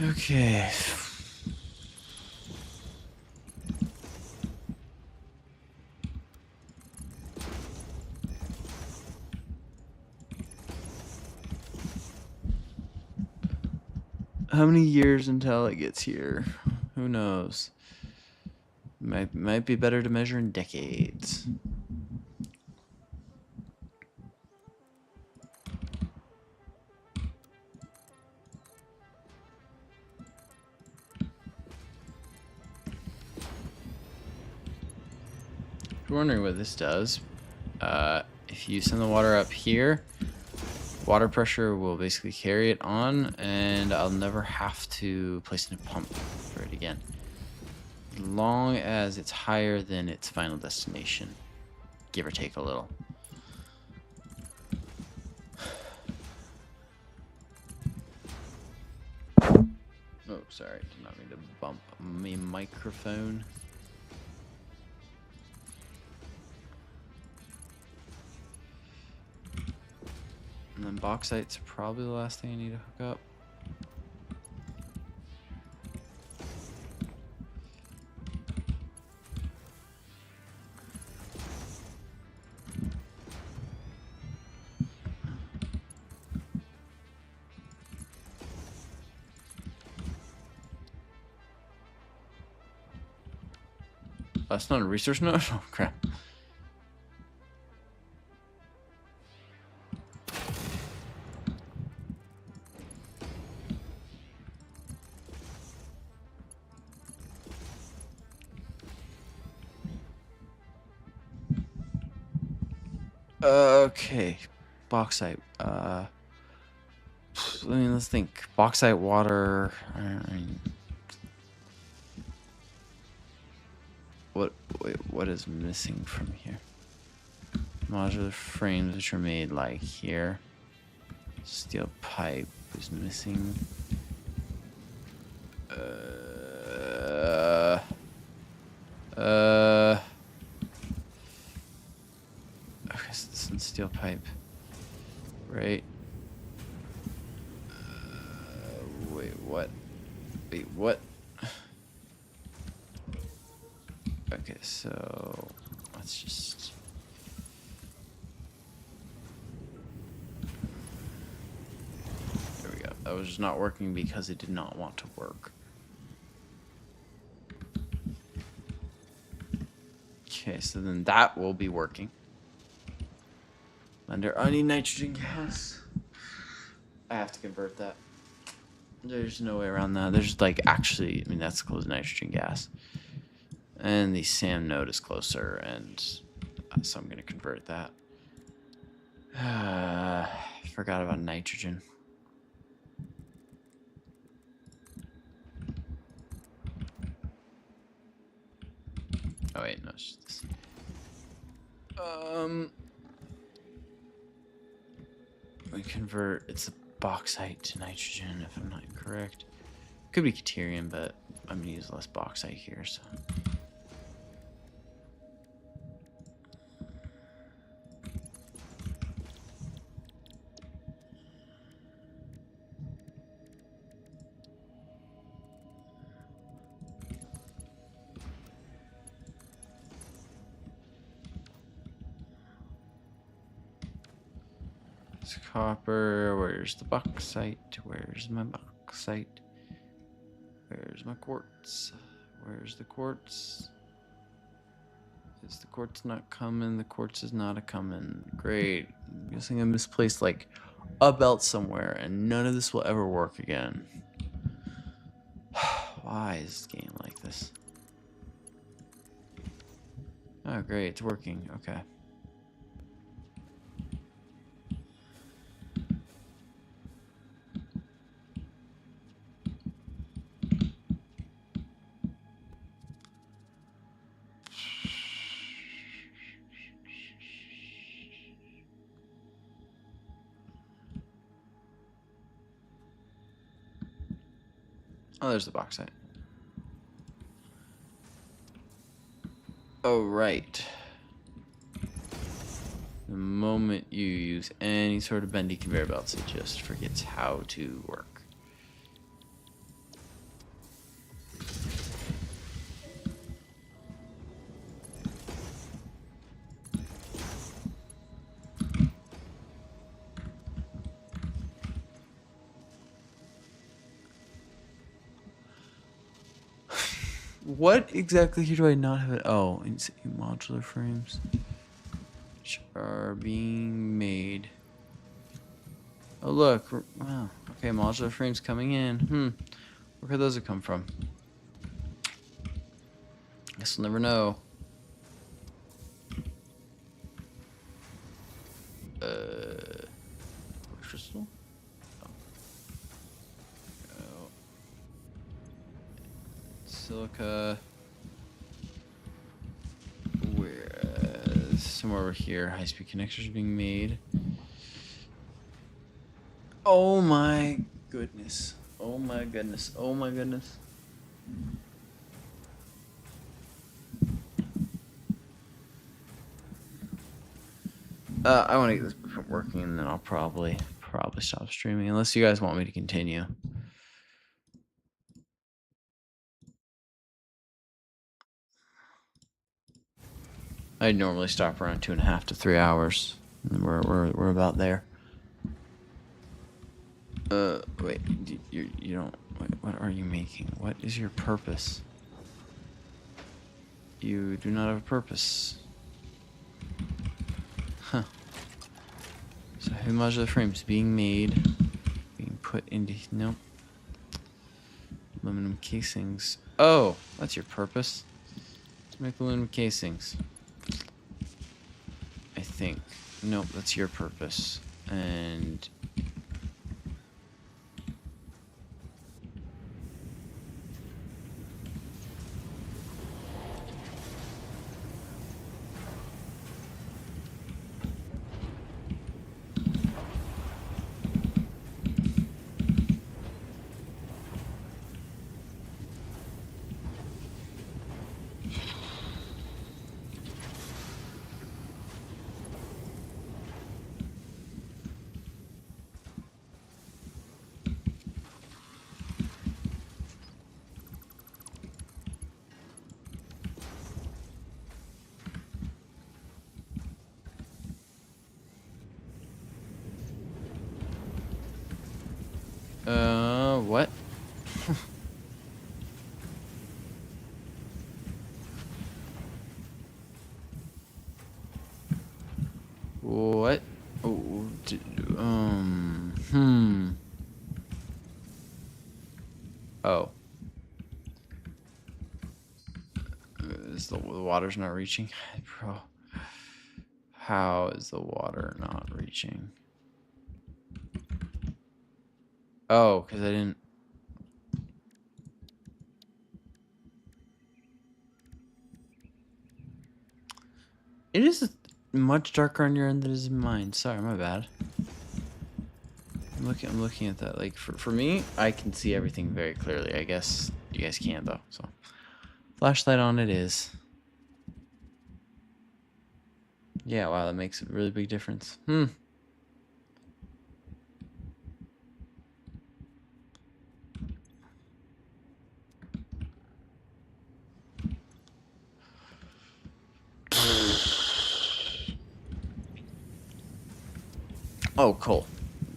Okay. How many years until it gets here? Who knows? Might be better to measure in decades. If you're wondering what this does, if you send the water up here, water pressure will basically carry it on, and I'll never have to place a pump for it again. As long as it's higher than its final destination, give or take a little. Oh, sorry, did not mean to bump my microphone. And then bauxite's probably the last thing I need to hook up. That's not a resource node? Oh, crap. Okay. Bauxite. Let's think. Bauxite, water. What is missing from here? Modular frames, which are made like here. Steel pipe is missing. Okay, so this is steel pipe, right? Wait, what? Wait, what? Okay, so let's just. There we go. That was just not working because it did not want to work. Okay, so then that will be working. Under I need nitrogen gas. I have to convert that. There's no way around that. There's like actually, I mean that's close to nitrogen gas. And the SAM node is closer, and so I'm gonna convert that. Forgot about nitrogen. Oh wait, no, it's just this. We convert, it's a bauxite to nitrogen, if I'm not incorrect. Could be Caterium, but I'm gonna use less bauxite here, so. It's copper. Where's the bauxite? Where's my bauxite? Where's my quartz? Where's the quartz? Is the quartz not coming? The quartz is not a coming. Great. I'm guessing I misplaced like a belt somewhere, and none of this will ever work again. Why is this game like this? Oh, great. It's working. Okay. Oh, there's the bauxite. Oh, right. The moment you use any sort of bendy conveyor belts, it just forgets how to work. What exactly here do I not have it? Oh, modular frames. Which are being made. Oh, look. Wow. Okay, modular frames coming in. Where could those have come from? Guess we'll never know. Crystal? Oh. Silica. Somewhere over here, high-speed connectors are being made. Oh my goodness. Oh my goodness. Oh my goodness. I want to get this before working, and then I'll probably stop streaming unless you guys want me to continue. I'd normally stop around 2.5 to 3 hours. And we're about there. Wait, you don't. What are you making? What is your purpose? You do not have a purpose. Huh. So heavy modular frames being made, being put into nope. Aluminum casings. Oh, that's your purpose. To make aluminum casings. I think. Nope, that's your purpose. And what? What? Oh, Oh. Is the water's not reaching? Bro. How is the water not reaching? Oh, because I didn't. It is much darker on your end than it is in mine. Sorry, my bad. I'm looking at that. Like for me, I can see everything very clearly. I guess you guys can't though. So flashlight on it is. Yeah, wow, that makes a really big difference. Oh, coal.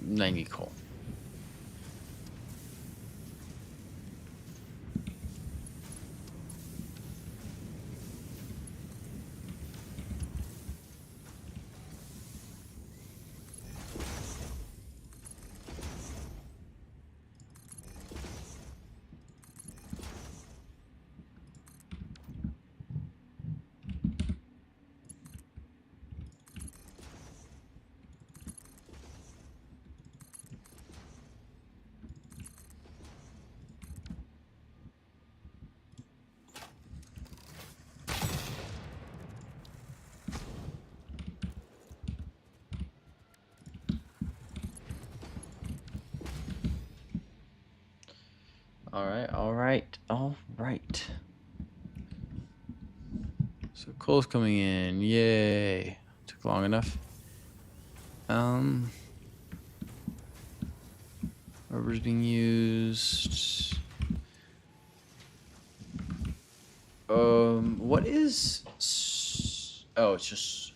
90 coal. All right. So coal's coming in. Yay. Took long enough. Rubber's being used. What is... Oh, it's just...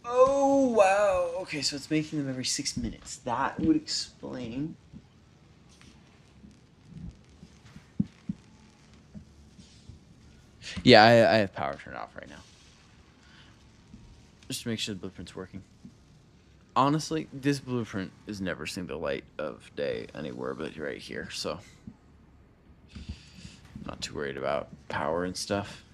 Oh, wow. Okay, so it's making them every 6 minutes. That would explain... Yeah, I have power turned off right now. Just to make sure the blueprint's working. Honestly, this blueprint has never seen the light of day anywhere but right here, so... I'm not too worried about power and stuff.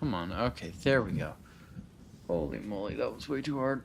Come on. Okay, there we go. Holy moly, that was way too hard.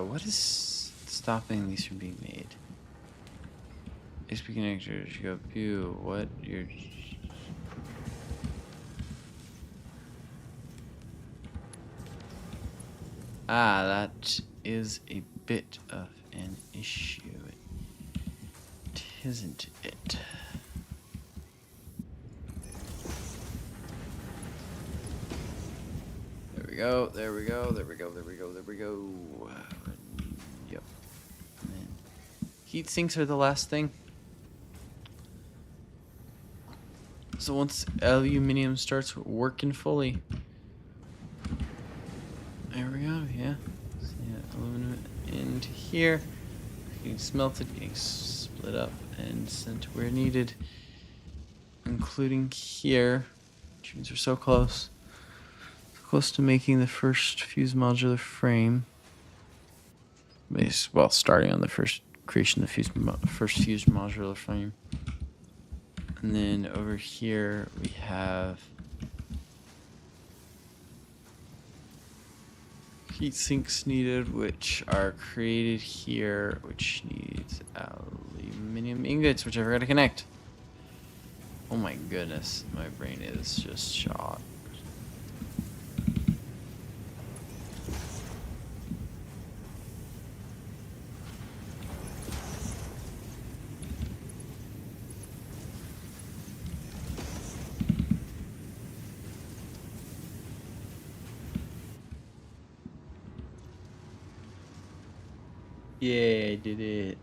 What is stopping these from being made? HP connectors, you go view, what you're... Ah, that is a bit of an issue. It isn't it? There we go, there we go, there we go, there we go, there we go. Yep. And then heat sinks are the last thing. So once aluminum starts working fully. There we go, yeah. So yeah, aluminum into here. Getting smelted, getting split up and sent where needed. Including here. Which means we're so close. So close to making the first fuse modular frame. Well, starting on the first creation of the first fused modular frame. And then over here we have heat sinks needed, which are created here, which needs aluminum ingots, which I forgot to connect. Oh my goodness, my brain is just shot. Yeah, I did it.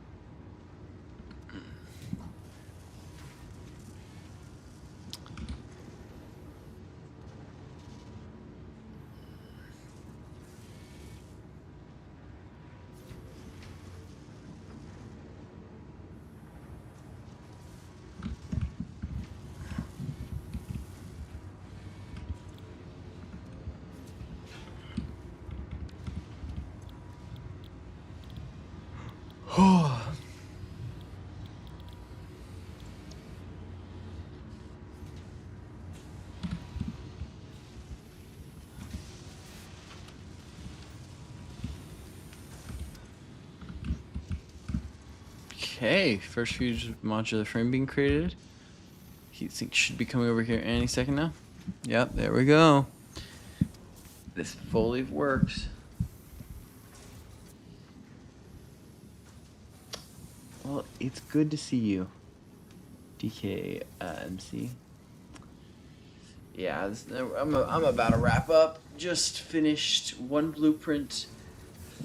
Okay, first fused modular frame being created. Heatsink should be coming over here any second now. Yep, there we go. This fully works. Well, it's good to see you, DK MC. Yeah, I'm about to wrap up. Just finished one blueprint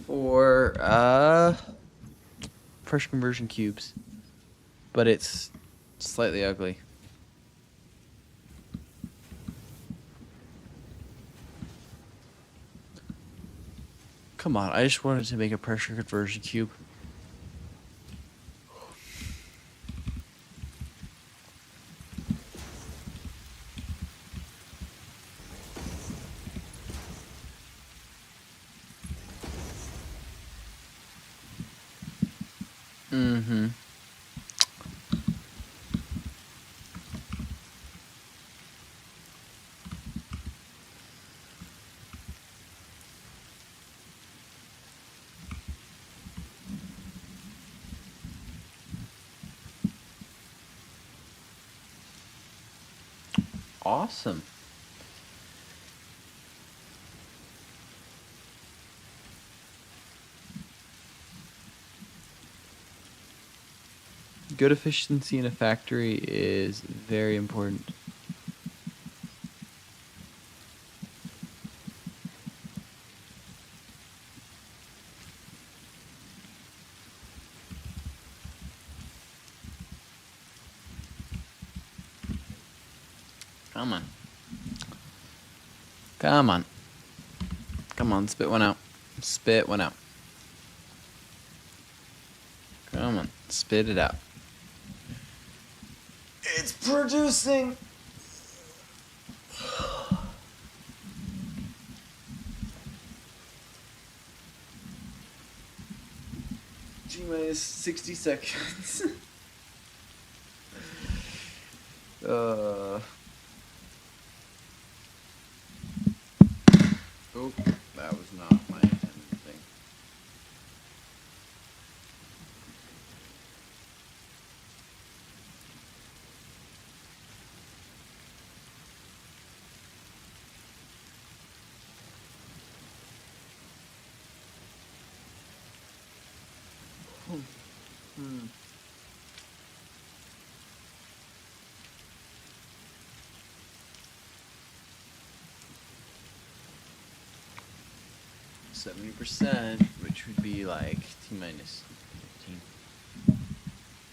for pressure conversion cubes, but it's slightly ugly. Come on, I just wanted to make a pressure conversion cube. Mm-hmm. awesome. Good efficiency in a factory is very important. Come on. Come on. Come on, spit one out. Spit one out. Come on, spit it out. It's producing! G-minus 60 seconds. Oh, that was not my intended thing. Hmm. 70%, which would be like T minus 15.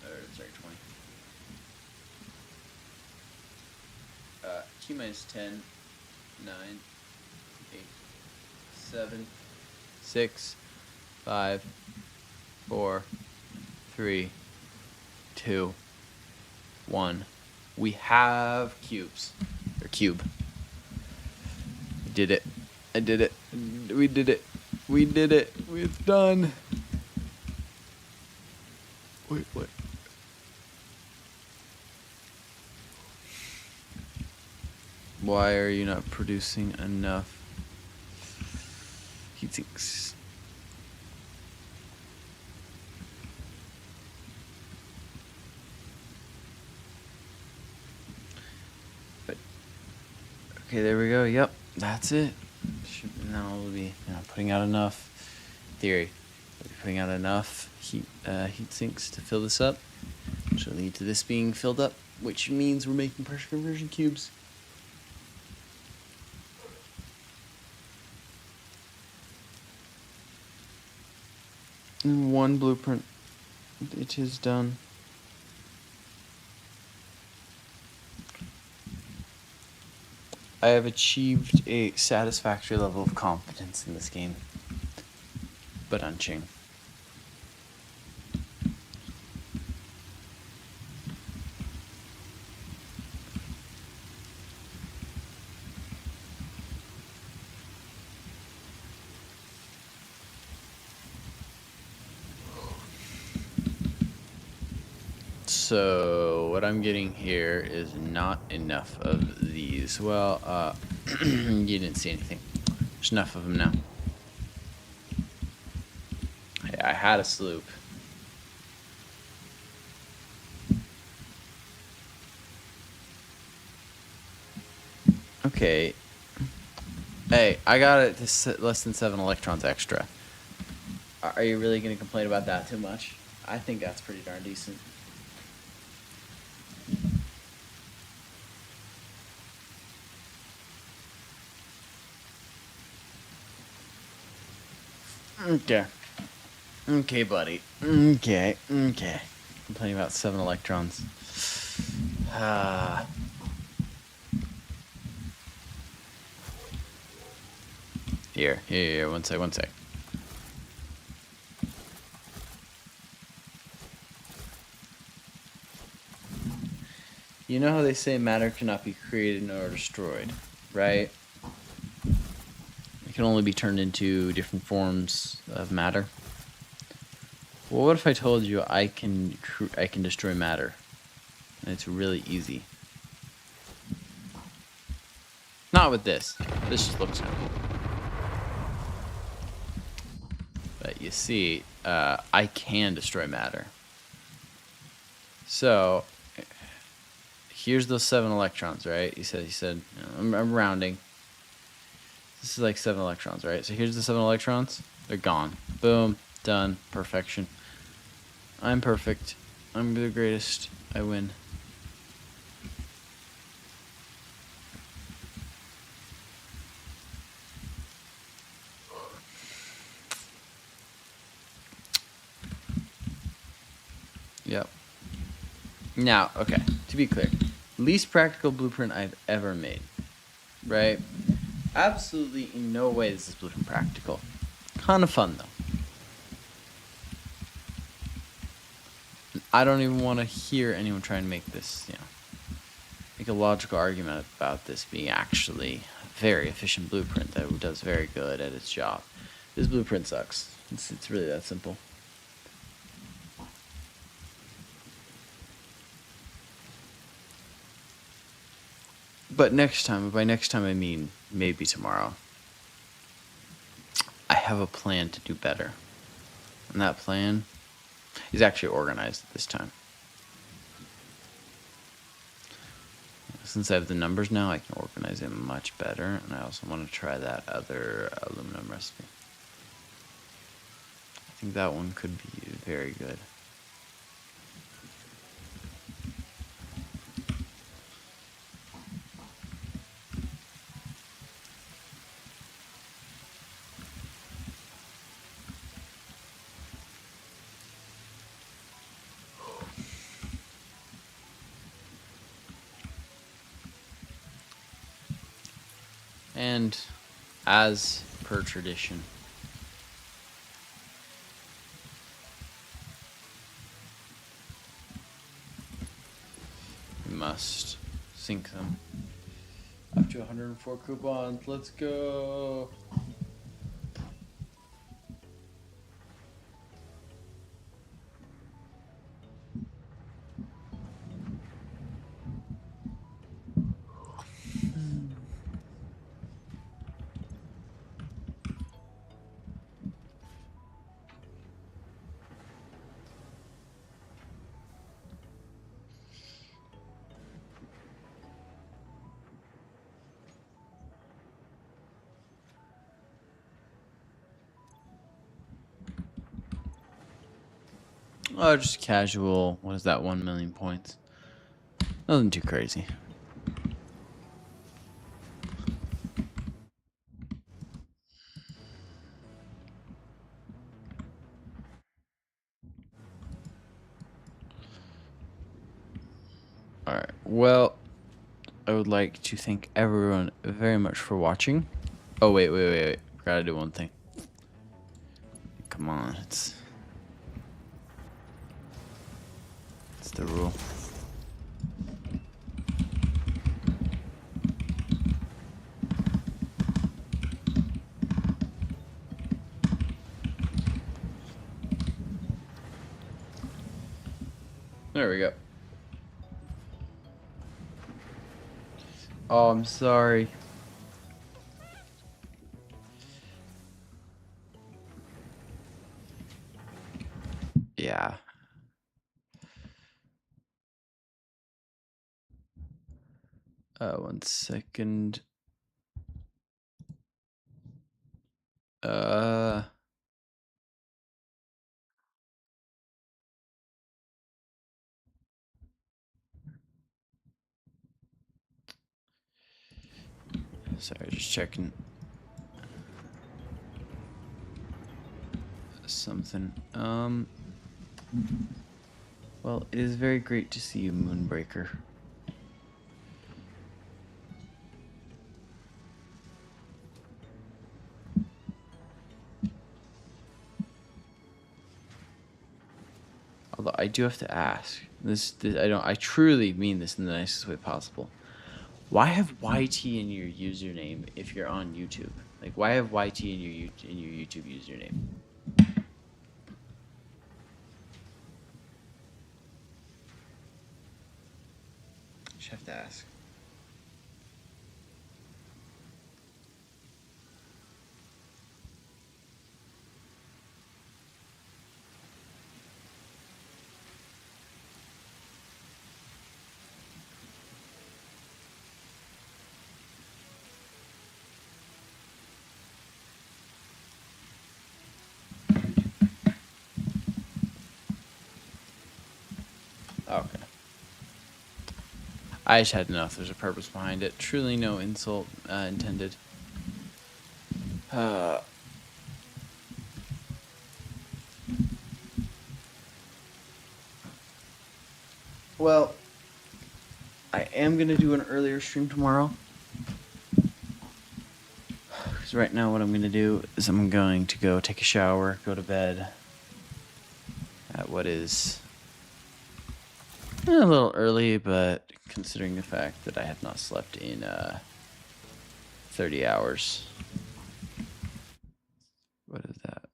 Or sorry, 20. T minus 10, 9, 8, 7, 6, 5, 4, 3, 2, 1. We have cubes. Or cube. We did it. I did it. We did it. We did it. It's done. Wait, what? Why are you not producing enough heat sinks? But okay, there we go. Yep, that's it. Now we'll be putting out enough. Theory, we'll be putting out enough heat sinks to fill this up, which will lead to this being filled up, which means we're making pressure conversion cubes. In one blueprint, it is done. I have achieved a satisfactory level of competence in this game. But unching. So what I'm getting here is not enough of these. Well, you didn't see anything. There's enough of them now. I had a sloop. Okay. Hey, I got it to less than 7 electrons extra. Are you really going to complain about that too much? I think that's pretty darn decent. Okay. Okay, buddy. Okay. Complaining about 7 electrons. Here. One sec. You know how they say matter cannot be created nor destroyed, right? It can only be turned into different forms of matter. Well, what if I told you I can destroy matter? And it's really easy. Not with this. This just looks cool. But you see, I can destroy matter. So here's those 7 electrons, right? He said, you know, I'm rounding. This is like 7 electrons, right? So here's the 7 electrons. They're gone. Boom. Done. Perfection. I'm perfect. I'm the greatest. I win. Yep. Now, okay, to be clear, least practical blueprint I've ever made, right? Absolutely in no way is this blueprint practical. Kind of fun, though. I don't even want to hear anyone try and make this, you know, make a logical argument about this being actually a very efficient blueprint that does very good at its job. This blueprint sucks. It's really that simple. But next time, by next time I mean maybe tomorrow, I have a plan to do better. And that plan is actually organized this time. Since I have the numbers now, I can organize it much better. And I also want to try that other aluminum recipe. I think that one could be very good. And as per tradition, we must sync them. Up to 104 coupons. Let's go. Oh, just casual. What is that? 1 million points. Nothing too crazy. Alright, well, I would like to thank everyone very much for watching. Oh, wait. Gotta do one thing. Come on, it's the rule. There we go. Oh, I'm sorry. Yeah. One second. Sorry, just checking something. Well, it is very great to see you, Moonbreaker. Although I do have to ask, this I truly mean this in the nicest way possible. Why have YT in your username if you're on YouTube? Like, why have YT in your YouTube username? Just have to ask. I just had enough. There's a purpose behind it. Truly no insult intended. Well, I am going to do an earlier stream tomorrow. Because right now what I'm going to do is I'm going to go take a shower, go to bed at what is a little early, but considering the fact that I have not slept in 30 hours. What is that?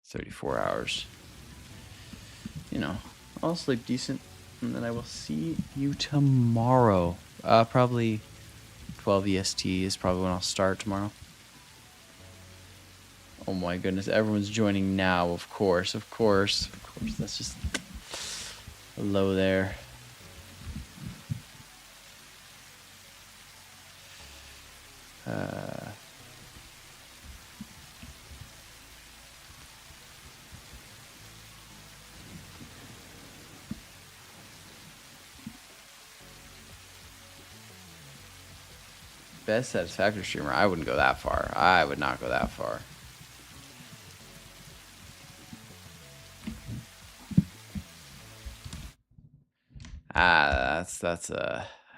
34 hours. You know, I'll sleep decent, and then I will see you tomorrow. Probably 12 EST is probably when I'll start tomorrow. Oh my goodness, everyone's joining now, of course. That's just hello there. Best Satisfactory streamer, I wouldn't go that far. I would not go that far.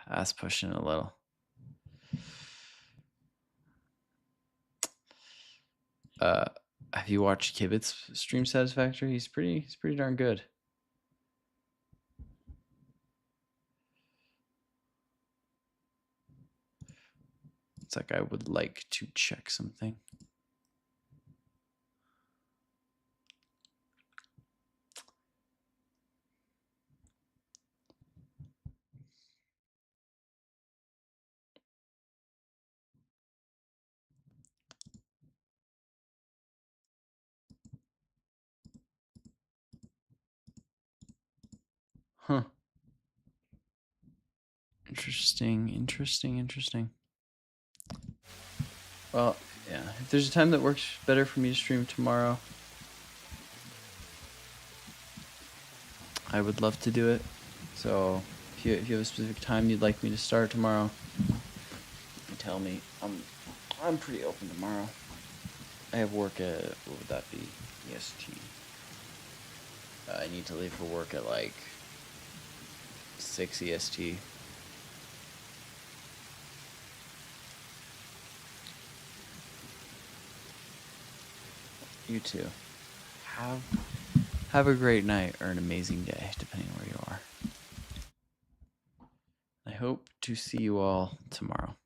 That's pushing a little. Have you watched Kibit's stream Satisfactory? He's pretty darn good. It's like I would like to check something. Huh. Interesting. Well, yeah. If there's a time that works better for me to stream tomorrow, I would love to do it. So if you have a specific time you'd like me to start tomorrow, tell me. I'm pretty open tomorrow. I have work at, what would that be? EST. I need to leave for work at like 6 EST. You too. Have a great night or an amazing day, depending on where you are. I hope to see you all tomorrow.